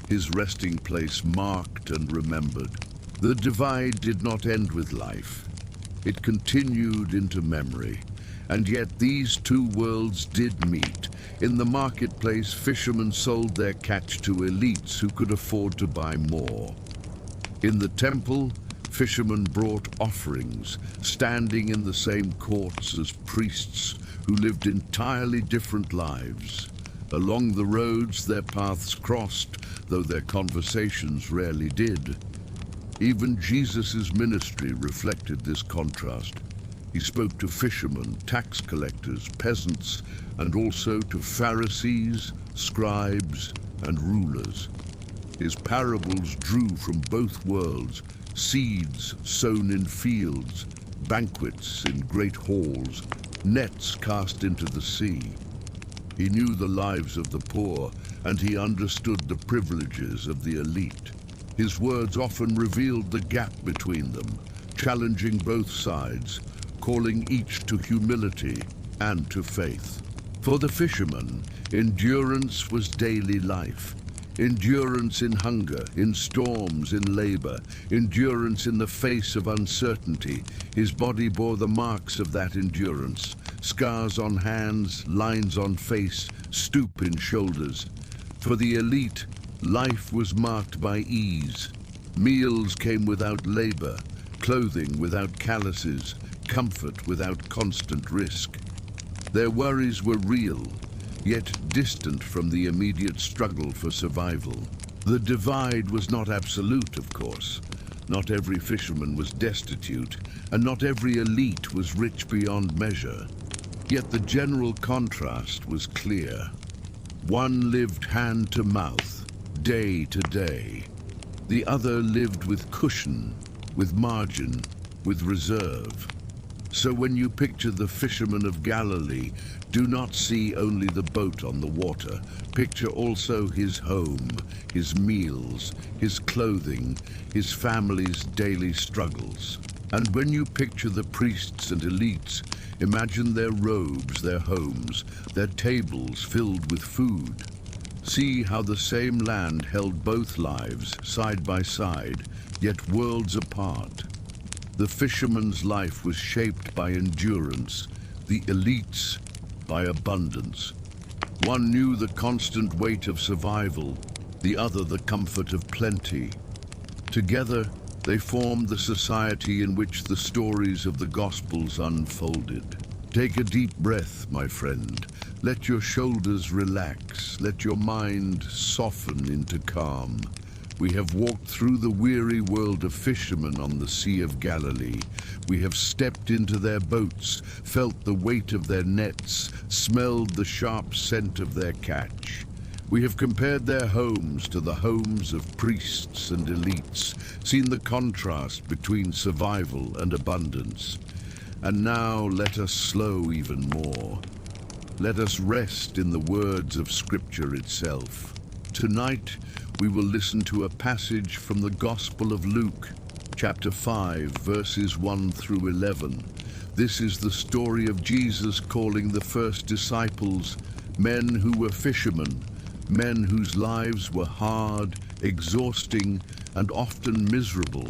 his resting place marked and remembered. The divide did not end with life. It continued into memory. And yet these two worlds did meet. In the marketplace, fishermen sold their catch to elites who could afford to buy more. In the temple, fishermen brought offerings, standing in the same courts as priests who lived entirely different lives. Along the roads, their paths crossed, though their conversations rarely did. Even Jesus' ministry reflected this contrast. He spoke to fishermen, tax collectors, peasants, and also to Pharisees, scribes, and rulers. His parables drew from both worlds, seeds sown in fields, banquets in great halls, nets cast into the sea. He knew the lives of the poor, and he understood the privileges of the elite. His words often revealed the gap between them, challenging both sides, calling each to humility and to faith. For the fisherman, endurance was daily life. Endurance in hunger, in storms, in labor, endurance in the face of uncertainty. His body bore the marks of that endurance. Scars on hands, lines on face, stoop in shoulders. For the elite, life was marked by ease. Meals came without labor, clothing without calluses, comfort without constant risk. Their worries were real, yet distant from the immediate struggle for survival. The divide was not absolute, of course. Not every fisherman was destitute, and not every elite was rich beyond measure. Yet the general contrast was clear. One lived hand to mouth, day to day. The other lived with cushion, with margin, with reserve. So when you picture the Fisherman of Galilee, do not see only the boat on the water. Picture also his home, his meals, his clothing, his family's daily struggles. And when you picture the priests and elites, imagine their robes, their homes, their tables filled with food. See how the same land held both lives side by side, yet worlds apart. The fisherman's life was shaped by endurance, the elite's by abundance. One knew the constant weight of survival, the other the comfort of plenty. Together, they formed the society in which the stories of the Gospels unfolded. Take a deep breath, my friend. Let your shoulders relax. Let your mind soften into calm. We have walked through the weary world of fishermen on the Sea of Galilee. We have stepped into their boats, felt the weight of their nets, smelled the sharp scent of their catch. We have compared their homes to the homes of priests and elites, seen the contrast between survival and abundance. And now let us slow even more. Let us rest in the words of Scripture itself. Tonight, we will listen to a passage from the Gospel of Luke, chapter 5, verses 1 through 11. This is the story of Jesus calling the first disciples men who were fishermen, men whose lives were hard, exhausting, and often miserable.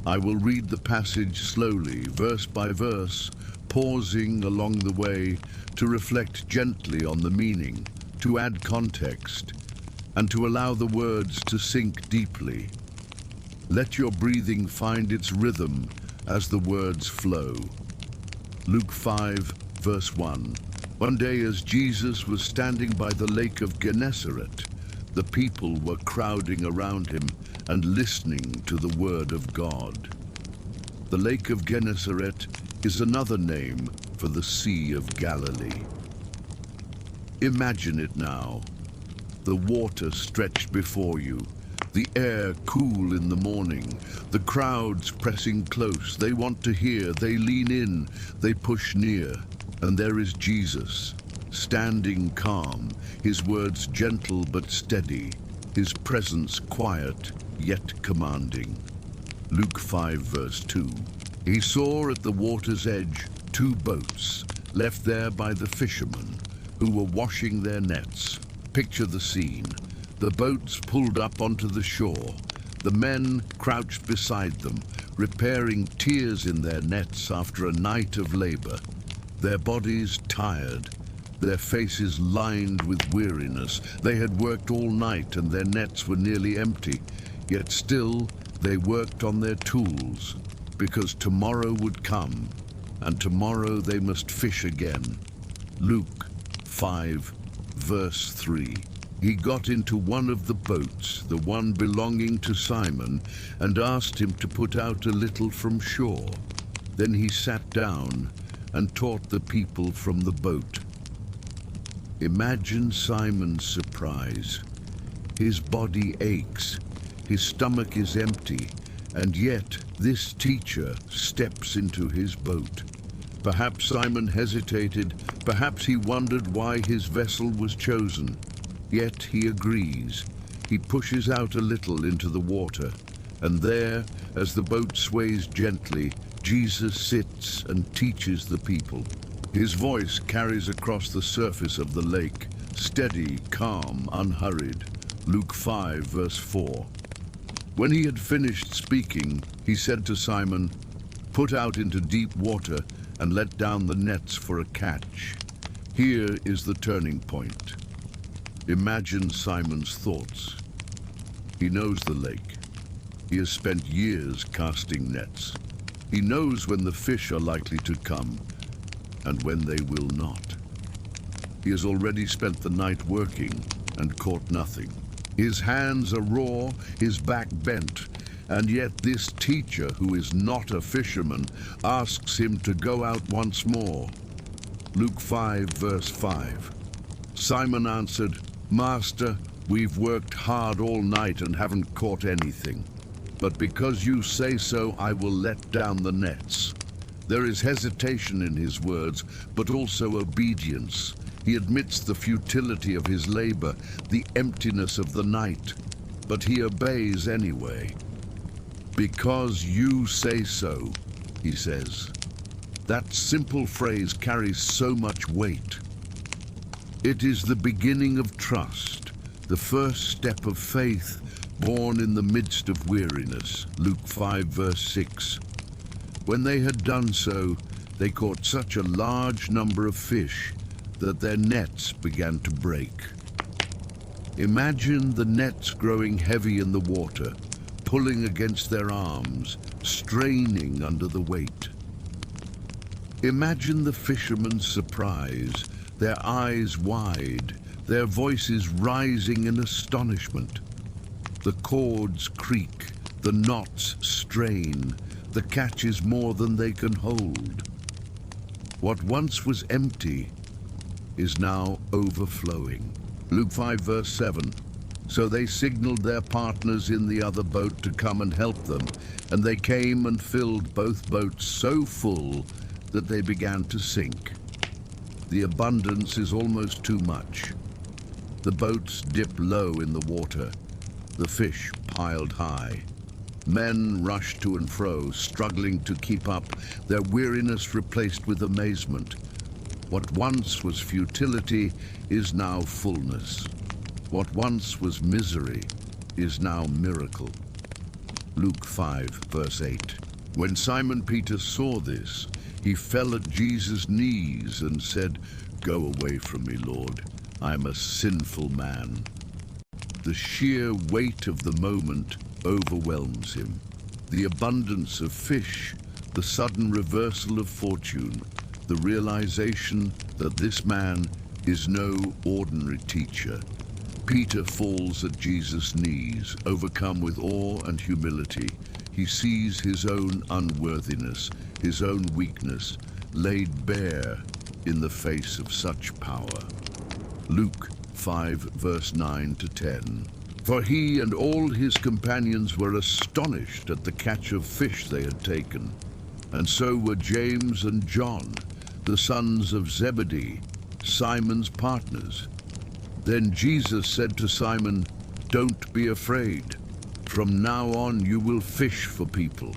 I will read the passage slowly, verse by verse, pausing along the way to reflect gently on the meaning, to add context, and to allow the words to sink deeply. Let your breathing find its rhythm as the words flow. Luke 5, verse 1. One day as Jesus was standing by the lake of Gennesaret, the people were crowding around him and listening to the word of God. The lake of Gennesaret is another name for the Sea of Galilee. Imagine it now. The water stretched before you, the air cool in the morning, the crowds pressing close. They want to hear, they lean in, they push near. And there is Jesus, standing calm, his words gentle but steady, his presence quiet yet commanding. Luke 5, verse 2. He saw at the water's edge 2 boats, left there by the fishermen, who were washing their nets. Picture the scene. The boats pulled up onto the shore. The men crouched beside them, repairing tears in their nets after a night of labor. Their bodies tired, their faces lined with weariness. They had worked all night and their nets were nearly empty. Yet still, they worked on their tools, because tomorrow would come, and tomorrow they must fish again. Luke 5, verse 3. He got into one of the boats, the one belonging to Simon, and asked him to put out a little from shore. Then he sat down and taught the people from the boat. Imagine Simon's surprise. His body aches, his stomach is empty, and yet this teacher steps into his boat. Perhaps Simon hesitated, perhaps he wondered why his vessel was chosen. Yet he agrees. he pushes out a little into the water, and there, as the boat sways gently, Jesus sits and teaches the people. His voice carries across the surface of the lake, steady, calm, unhurried. Luke 5, verse 4. When he had finished speaking, he said to Simon, "Put out into deep water and let down the nets for a catch." Here is the turning point. Imagine Simon's thoughts. He knows the lake. He has spent years casting nets. He knows when the fish are likely to come and when they will not. He has already spent the night working and caught nothing. His hands are raw, his back bent, and yet this teacher, who is not a fisherman, asks him to go out once more. Luke 5, verse 5. Simon answered, "Master, we've worked hard all night and haven't caught anything. But because you say so, I will let down the nets." There is hesitation in his words, but also obedience. He admits the futility of his labor, the emptiness of the night, but he obeys anyway. "Because you say so," he says. That simple phrase carries so much weight. It is the beginning of trust, the first step of faith, born in the midst of weariness. Luke 5, verse 6. When they had done so, they caught such a large number of fish that their nets began to break. Imagine the nets growing heavy in the water, pulling against their arms, straining under the weight. Imagine the fishermen's surprise, their eyes wide, their voices rising in astonishment. The cords creak, the knots strain, the catch is more than they can hold. What once was empty is now overflowing. Luke 5, verse 7. So they signaled their partners in the other boat to come and help them, and they came and filled both boats so full that they began to sink. The abundance is almost too much. The boats dip low in the water, the fish piled high. Men rush to and fro, struggling to keep up, their weariness replaced with amazement. What once was futility is now fullness. What once was misery is now miracle. Luke 5, verse 8. When Simon Peter saw this, he fell at Jesus' knees and said, "Go away from me, Lord. I am a sinful man." The sheer weight of the moment overwhelms him. The abundance of fish, the sudden reversal of fortune, the realization that this man is no ordinary teacher. Peter falls at Jesus' knees, overcome with awe and humility. He sees his own unworthiness, his own weakness, laid bare in the face of such power. Luke 5, verse 9 to 10. For he and all his companions were astonished at the catch of fish they had taken, and so were James and John, the sons of Zebedee, Simon's partners. Then Jesus said to Simon, "Don't be afraid. From now on you will fish for people."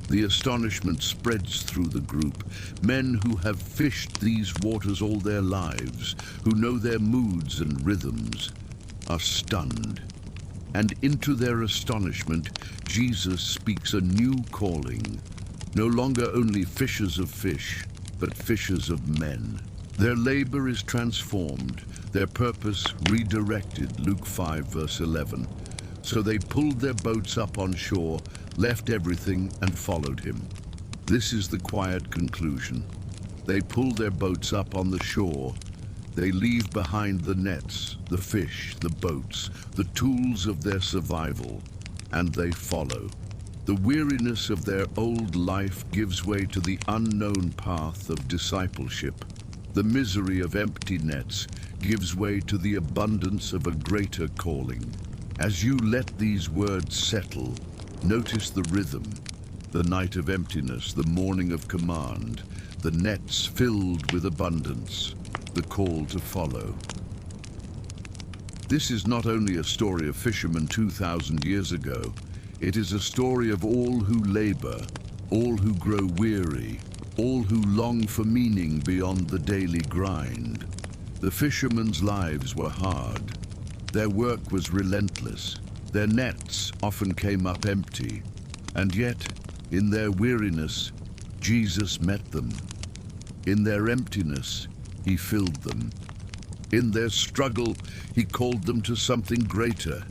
The astonishment spreads through the group. Men who have fished these waters all their lives, who know their moods and rhythms, are stunned. And into their astonishment, Jesus speaks a new calling. No longer only fishers of fish, but fishers of men. Their labor is transformed, their purpose redirected. Luke 5, verse 11. So they pulled their boats up on shore, left everything, and followed him. This is the quiet conclusion. They pull their boats up on the shore. They leave behind the nets, the fish, the boats, the tools of their survival, and they follow. The weariness of their old life gives way to the unknown path of discipleship. The misery of empty nets gives way to the abundance of a greater calling. As you let these words settle, notice the rhythm, the night of emptiness, the morning of command, the nets filled with abundance, the call to follow. This is not only a story of fishermen 2,000 years ago, it is a story of all who labor, all who grow weary, all who long for meaning beyond the daily grind. The fishermen's lives were hard. Their work was relentless. Their nets often came up empty. And yet, in their weariness, Jesus met them. In their emptiness, he filled them. In their struggle, he called them to something greater.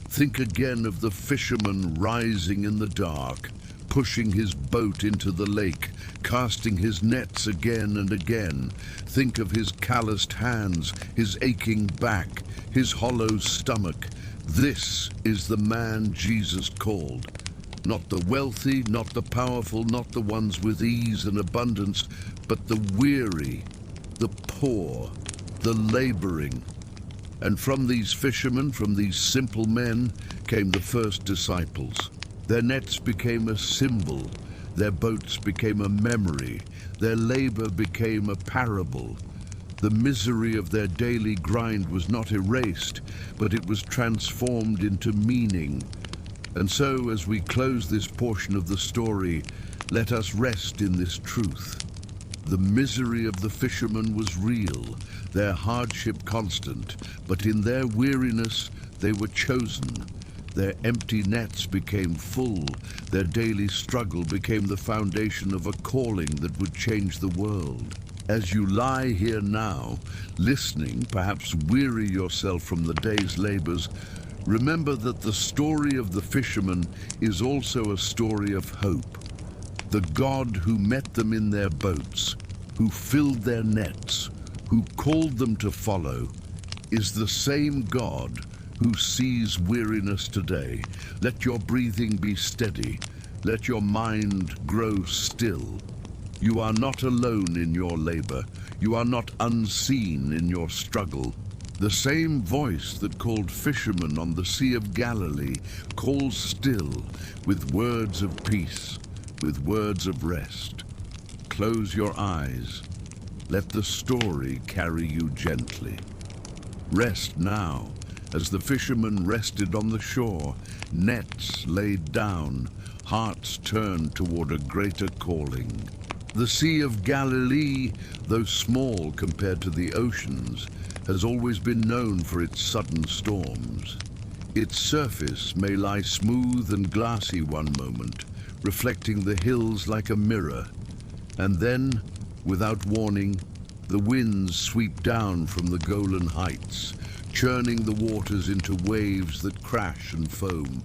Think again of the fisherman rising in the dark, pushing his boat into the lake, casting his nets again and again. Think of his calloused hands, his aching back, his hollow stomach. This is the man Jesus called. Not the wealthy, not the powerful, not the ones with ease and abundance, but the weary, the poor, the laboring. And from these fishermen, from these simple men, came the first disciples. Their nets became a symbol, their boats became a memory, their labor became a parable. The misery of their daily grind was not erased, but it was transformed into meaning. And so, as we close this portion of the story, let us rest in this truth. The misery of the fishermen was real, their hardship constant, but in their weariness they were chosen. Their empty nets became full, their daily struggle became the foundation of a calling that would change the world. As you lie here now, listening, perhaps weary yourself from the day's labors, remember that the story of the fishermen is also a story of hope. The God who met them in their boats, who filled their nets, who called them to follow, is the same God who sees weariness today. Let your breathing be steady. Let your mind grow still. You are not alone in your labor. You are not unseen in your struggle. The same voice that called fishermen on the Sea of Galilee calls still with words of peace, with words of rest. Close your eyes. Let the story carry you gently. Rest now, as the fishermen rested on the shore, nets laid down, hearts turned toward a greater calling. The Sea of Galilee, though small compared to the oceans, has always been known for its sudden storms. Its surface may lie smooth and glassy one moment, reflecting the hills like a mirror. And then, without warning, the winds sweep down from the Golan Heights, churning the waters into waves that crash and foam.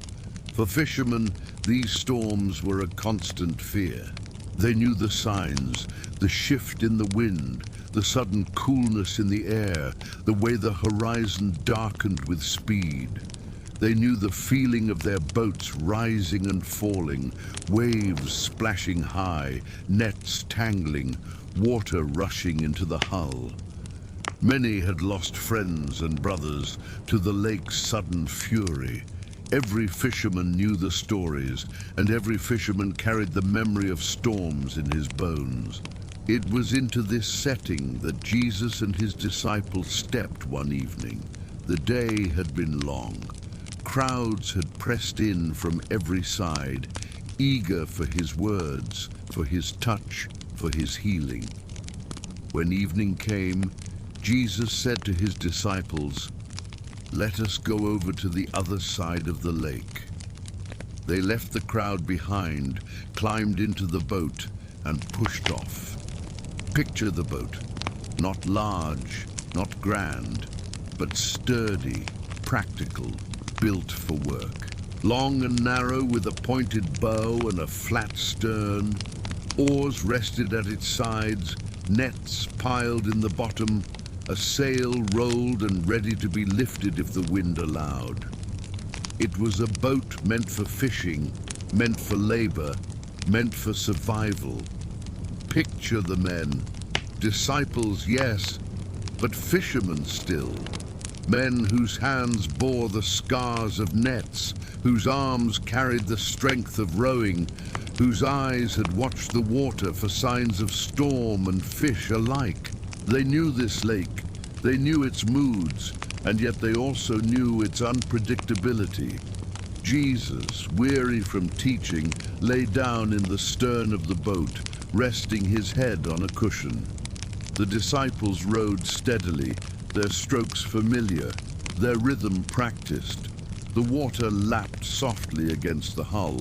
For fishermen, these storms were a constant fear. They knew the signs, the shift in the wind, the sudden coolness in the air, the way the horizon darkened with speed. They knew the feeling of their boats rising and falling, waves splashing high, nets tangling, water rushing into the hull. Many had lost friends and brothers to the lake's sudden fury. Every fisherman knew the stories, and every fisherman carried the memory of storms in his bones. It was into this setting that Jesus and his disciples stepped one evening. The day had been long. Crowds had pressed in from every side, eager for his words, for his touch, for his healing. When evening came, Jesus said to his disciples, "Let us go over to the other side of the lake." They left the crowd behind, climbed into the boat, and pushed off. Picture the boat, not large, not grand, but sturdy, practical, built for work. Long and narrow, with a pointed bow and a flat stern, oars rested at its sides, nets piled in the bottom, a sail rolled and ready to be lifted if the wind allowed. It was a boat meant for fishing, meant for labor, meant for survival. Picture the men. Disciples, yes, but fishermen still. Men whose hands bore the scars of nets, whose arms carried the strength of rowing, whose eyes had watched the water for signs of storm and fish alike. They knew this lake. They knew its moods. and yet they also knew its unpredictability. Jesus, weary from teaching, lay down in the stern of the boat, resting his head on a cushion. The disciples rowed steadily, their strokes familiar, their rhythm practiced. The water lapped softly against the hull.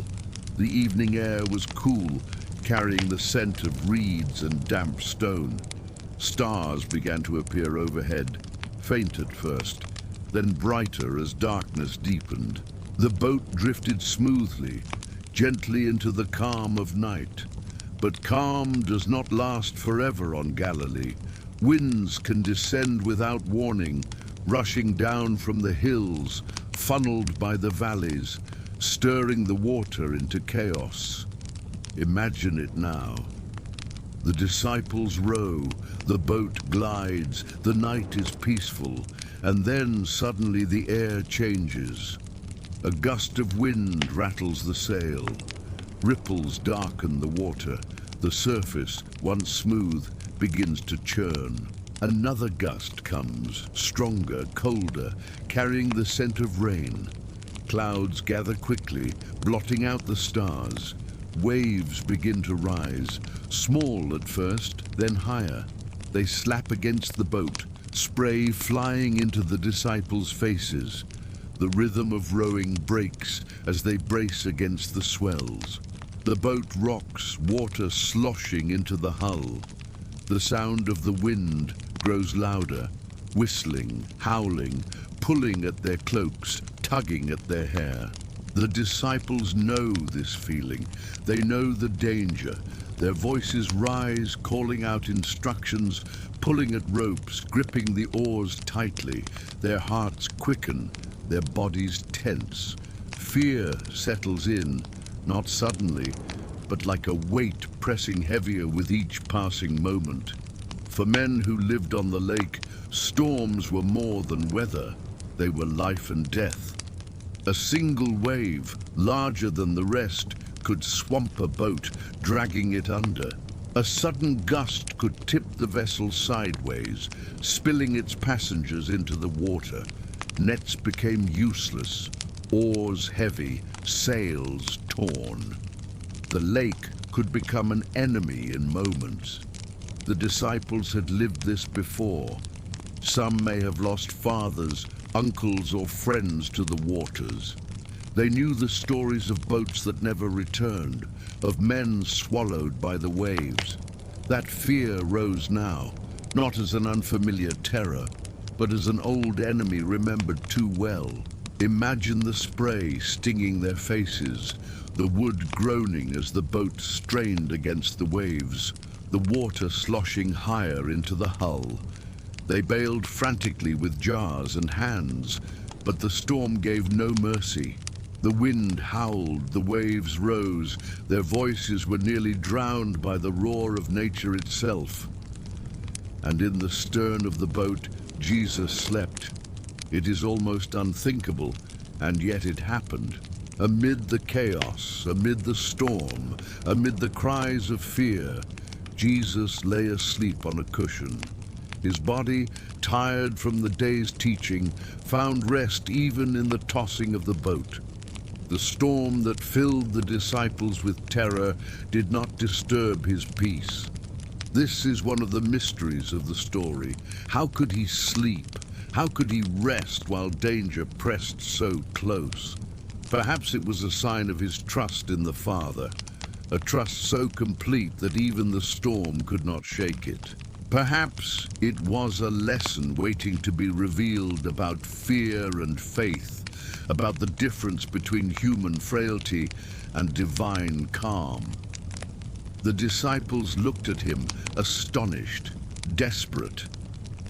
The evening air was cool, carrying the scent of reeds and damp stone. Stars began to appear overhead, faint at first, then brighter as darkness deepened. The boat drifted smoothly, gently into the calm of night. But calm does not last forever on Galilee. Winds can descend without warning, rushing down from the hills, funneled by the valleys, stirring the water into chaos. Imagine it now. The disciples row, the boat glides, the night is peaceful, and then suddenly the air changes. A gust of wind rattles the sail. Ripples darken the water. The surface, once smooth, begins to churn. Another gust comes, stronger, colder, carrying the scent of rain. Clouds gather quickly, blotting out the stars. Waves begin to rise, small at first, then higher. They slap against the boat, spray flying into the disciples' faces. The rhythm of rowing breaks as they brace against the swells. The boat rocks, water sloshing into the hull. The sound of the wind grows louder, whistling, howling, pulling at their cloaks, tugging at their hair. The disciples know this feeling. They know the danger. Their voices rise, calling out instructions, pulling at ropes, gripping the oars tightly. Their hearts quicken, their bodies tense. Fear settles in, not suddenly, but like a weight pressing heavier with each passing moment. For men who lived on the lake, storms were more than weather. They were life and death. A single wave, larger than the rest, could swamp a boat, dragging it under. A sudden gust could tip the vessel sideways, spilling its passengers into the water. Nets became useless, oars heavy, sails torn. The lake could become an enemy in moments. The disciples had lived this before. Some may have lost fathers, uncles, or friends to the waters. They knew the stories of boats that never returned, of men swallowed by the waves. That fear rose now, not as an unfamiliar terror, but as an old enemy remembered too well. Imagine the spray stinging their faces, the wood groaning as the boat strained against the waves, the water sloshing higher into the hull. They bailed frantically with jars and hands, but the storm gave no mercy. The wind howled, the waves rose, their voices were nearly drowned by the roar of nature itself. And in the stern of the boat, Jesus slept. It is almost unthinkable, and yet it happened. Amid the chaos, amid the storm, amid the cries of fear, Jesus lay asleep on a cushion. His body, tired from the day's teaching, found rest even in the tossing of the boat. The storm that filled the disciples with terror did not disturb his peace. This is one of the mysteries of the story. How could he sleep? How could he rest while danger pressed so close? Perhaps it was a sign of his trust in the Father, a trust so complete that even the storm could not shake it. Perhaps it was a lesson waiting to be revealed about fear and faith, about the difference between human frailty and divine calm. The disciples looked at him, astonished, desperate.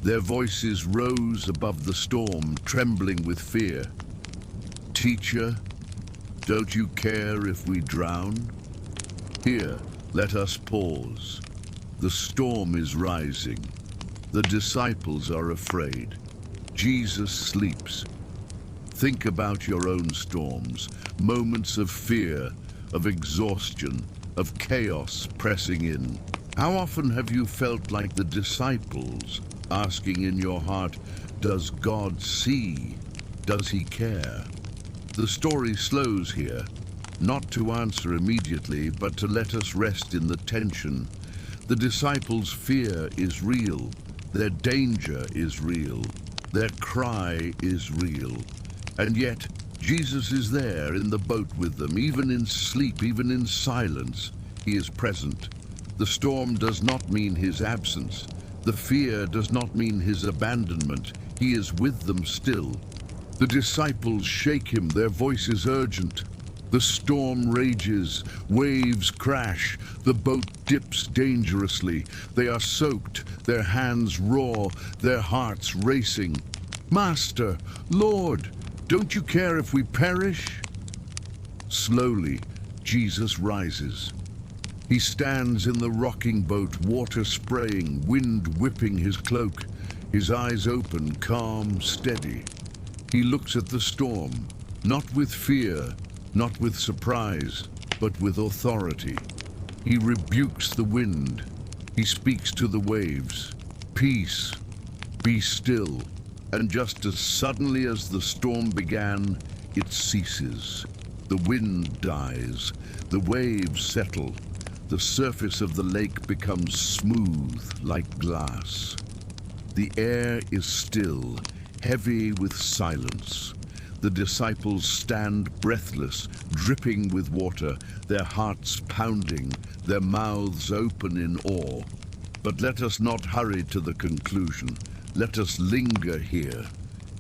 Their voices rose above the storm, trembling with fear. "Teacher, don't you care if we drown? Here, let us pause. The storm is rising. The disciples are afraid. Jesus sleeps. Think about your own storms, moments of fear, of exhaustion, of chaos pressing in. How often have you felt like the disciples, asking in your heart, Does God see? Does he care? The story slows here, not to answer immediately, but to let us rest in the tension. The disciples' fear is real. Their danger is real. Their cry is real. And yet, Jesus is there in the boat with them, even in sleep, even in silence. He is present. The storm does not mean his absence. The fear does not mean his abandonment. He is with them still. The disciples shake him, their voice is urgent. The storm rages, waves crash, the boat dips dangerously. They are soaked, their hands raw, their hearts racing. Master, Lord, don't you care if we perish? Slowly, Jesus rises. He stands in the rocking boat, water spraying, wind whipping his cloak. His eyes open, calm, steady. He looks at the storm, not with fear, not with surprise, but with authority. He rebukes the wind. He speaks to the waves. Peace, be still. And just as suddenly as the storm began, it ceases. The wind dies. The waves settle. The surface of the lake becomes smooth like glass. The air is still, heavy with silence. The disciples stand breathless, dripping with water, their hearts pounding, their mouths open in awe. But let us not hurry to the conclusion. Let us linger here,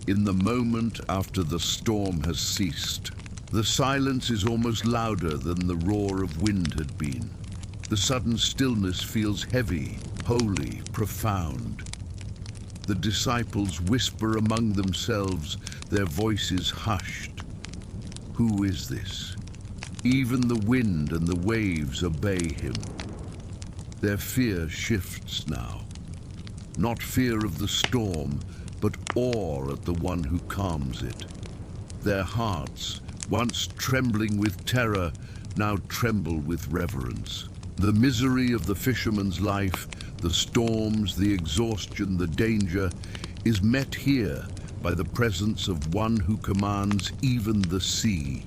in the moment after the storm has ceased. The silence is almost louder than the roar of wind had been. The sudden stillness feels heavy, holy, profound. The disciples whisper among themselves, their voices hushed. Who is this? Even the wind and the waves obey him. Their fear shifts now. Not fear of the storm, but awe at the one who calms it. Their hearts, once trembling with terror, now tremble with reverence. The misery of the fisherman's life, the storms, the exhaustion, the danger, is met here by the presence of one who commands even the sea.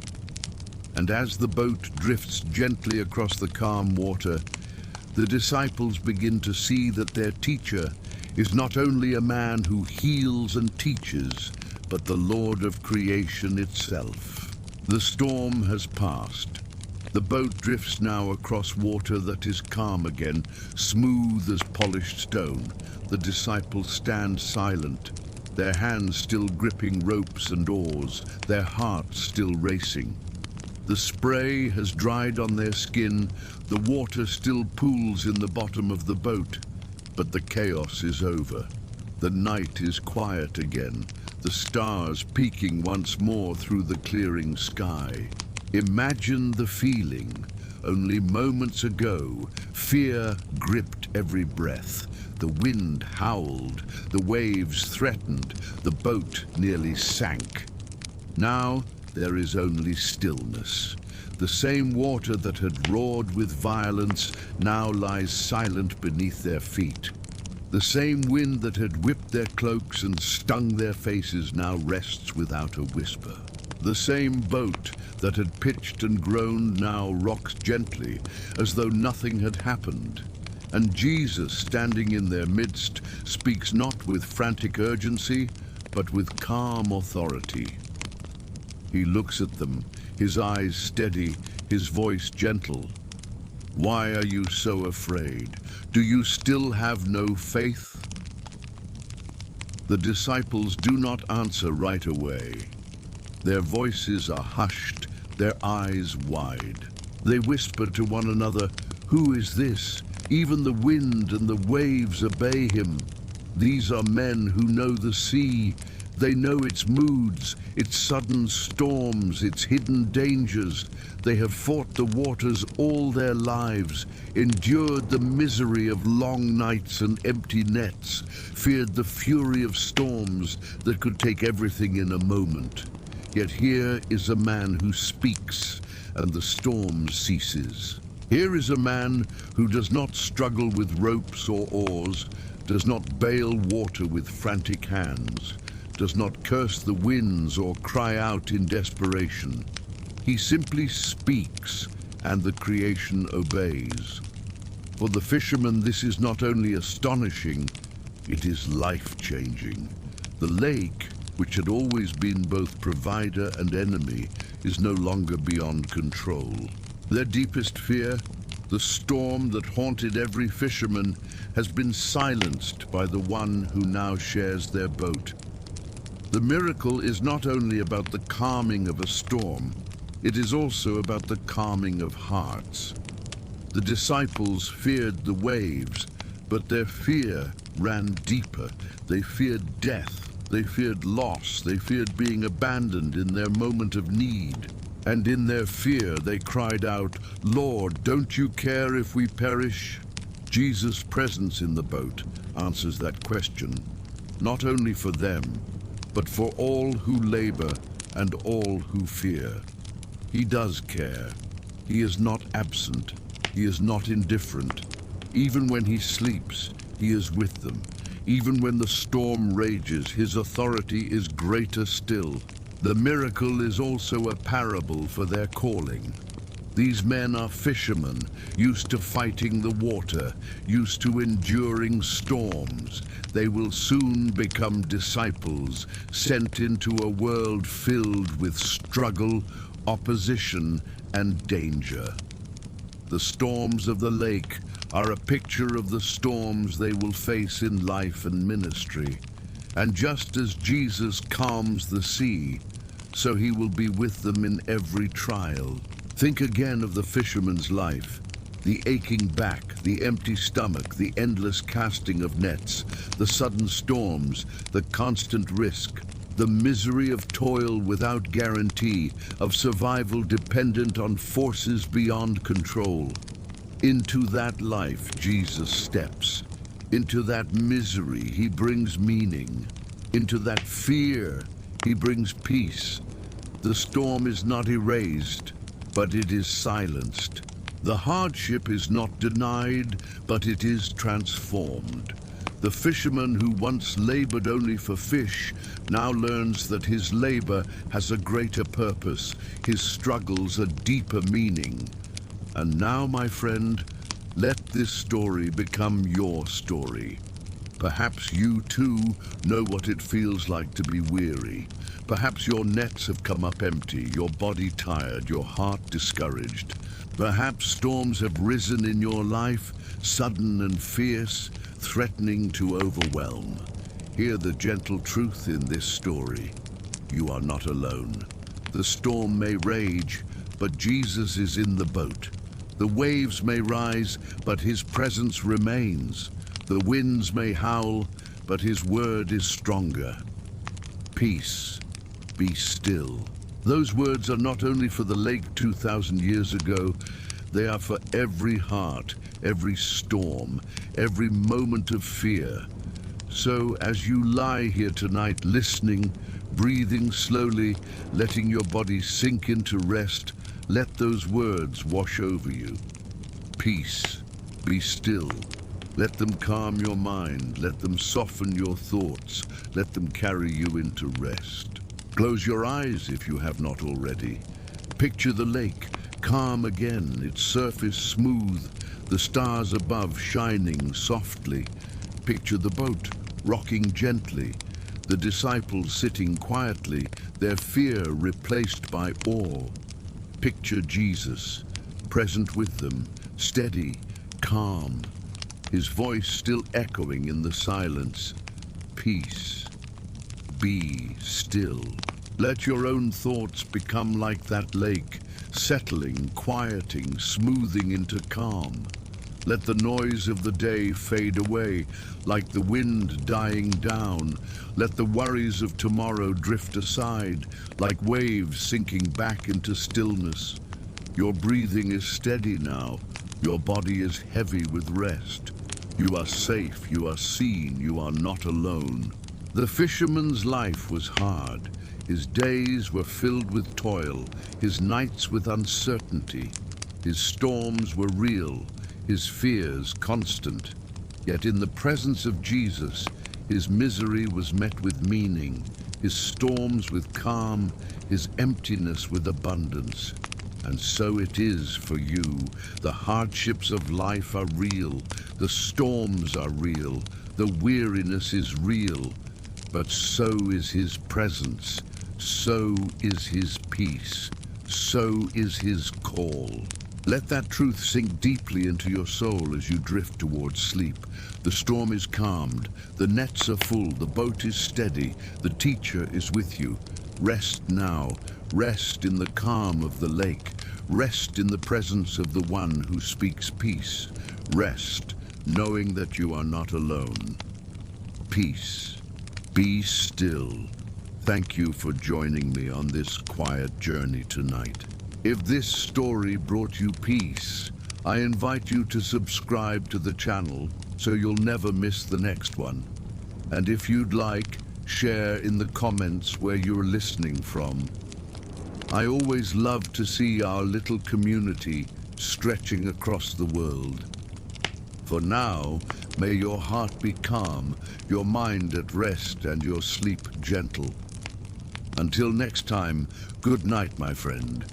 And as the boat drifts gently across the calm water, the disciples begin to see that their teacher is not only a man who heals and teaches, but the Lord of creation itself. The storm has passed. The boat drifts now across water that is calm again, smooth as polished stone. The disciples stand silent, their hands still gripping ropes and oars, their hearts still racing. The spray has dried on their skin, the water still pools in the bottom of the boat. But the chaos is over. The night is quiet again, the stars peeking once more through the clearing sky. Imagine the feeling. Only moments ago, fear gripped every breath. The wind howled, the waves threatened, the boat nearly sank. Now there is only stillness. The same water that had roared with violence now lies silent beneath their feet. The same wind that had whipped their cloaks and stung their faces now rests without a whisper. The same boat that had pitched and groaned now rocks gently, as though nothing had happened. And Jesus, standing in their midst, speaks not with frantic urgency, but with calm authority. He looks at them, his eyes steady, his voice gentle. Why are you so afraid? Do you still have no faith? The disciples do not answer right away. Their voices are hushed, their eyes wide. They whisper to one another, "Who is this?" Even the wind and the waves obey him. These are men who know the sea. They know its moods, its sudden storms, its hidden dangers. They have fought the waters all their lives, endured the misery of long nights and empty nets, feared the fury of storms that could take everything in a moment. Yet here is a man who speaks, and the storm ceases. Here is a man who does not struggle with ropes or oars, does not bail water with frantic hands, does not curse the winds or cry out in desperation. He simply speaks, and the creation obeys. For the fisherman, this is not only astonishing, it is life-changing. The lake, which had always been both provider and enemy, is no longer beyond control. Their deepest fear, the storm that haunted every fisherman, has been silenced by the one who now shares their boat. The miracle is not only about the calming of a storm, it is also about the calming of hearts. The disciples feared the waves, but their fear ran deeper. They feared death, they feared loss, they feared being abandoned in their moment of need. And in their fear they cried out, "Lord, don't you care if we perish?" Jesus' presence in the boat answers that question, not only for them, but for all who labor and all who fear. He does care. He is not absent. He is not indifferent. Even when he sleeps, he is with them. Even when the storm rages, his authority is greater still. The miracle is also a parable for their calling. These men are fishermen, used to fighting the water, used to enduring storms. They will soon become disciples, sent into a world filled with struggle, opposition, and danger. The storms of the lake are a picture of the storms they will face in life and ministry. And just as Jesus calms the sea, so he will be with them in every trial. Think again of the fisherman's life. The aching back, the empty stomach, the endless casting of nets, the sudden storms, the constant risk, the misery of toil without guarantee, of survival dependent on forces beyond control. Into that life, Jesus steps. Into that misery, he brings meaning. Into that fear, he brings peace. The storm is not erased, but it is silenced. The hardship is not denied, but it is transformed. The fisherman who once labored only for fish now learns that his labor has a greater purpose, his struggles a deeper meaning. And now, my friend, let this story become your story. Perhaps you too know what it feels like to be weary. Perhaps your nets have come up empty, your body tired, your heart discouraged. Perhaps storms have risen in your life, sudden and fierce, threatening to overwhelm. Hear the gentle truth in this story. You are not alone. The storm may rage, but Jesus is in the boat. The waves may rise, but his presence remains. The winds may howl, but his word is stronger. Peace, be still. Those words are not only for the lake 2,000 years ago, they are for every heart, every storm, every moment of fear. So as you lie here tonight listening, breathing slowly, letting your body sink into rest, let those words wash over you. Peace, be still. Let them calm your mind, let them soften your thoughts, let them carry you into rest. Close your eyes if you have not already. Picture the lake, calm again, its surface smooth, the stars above shining softly. Picture the boat, rocking gently, the disciples sitting quietly, their fear replaced by awe. Picture Jesus, present with them, steady, calm, his voice still echoing in the silence. Peace, be still. Let your own thoughts become like that lake, settling, quieting, smoothing into calm. Let the noise of the day fade away, like the wind dying down. Let the worries of tomorrow drift aside, like waves sinking back into stillness. Your breathing is steady now. Your body is heavy with rest. You are safe, you are seen, you are not alone. The fisherman's life was hard. His days were filled with toil, his nights with uncertainty. His storms were real, his fears constant. Yet in the presence of Jesus, his misery was met with meaning, his storms with calm, his emptiness with abundance. And so it is for you. The hardships of life are real, the storms are real, the weariness is real, but so is his presence, so is his peace, so is his call. Let that truth sink deeply into your soul as you drift towards sleep. The storm is calmed, the nets are full, the boat is steady, the teacher is with you. Rest now, rest in the calm of the lake, rest in the presence of the one who speaks peace. Rest, knowing that you are not alone. Peace. Be still. Thank you for joining me on this quiet journey tonight. If this story brought you peace, I invite you to subscribe to the channel so you'll never miss the next one. And if you'd like, share in the comments where you're listening from. I always love to see our little community stretching across the world. For now, may your heart be calm, your mind at rest, and your sleep gentle. Until next time, good night, my friend.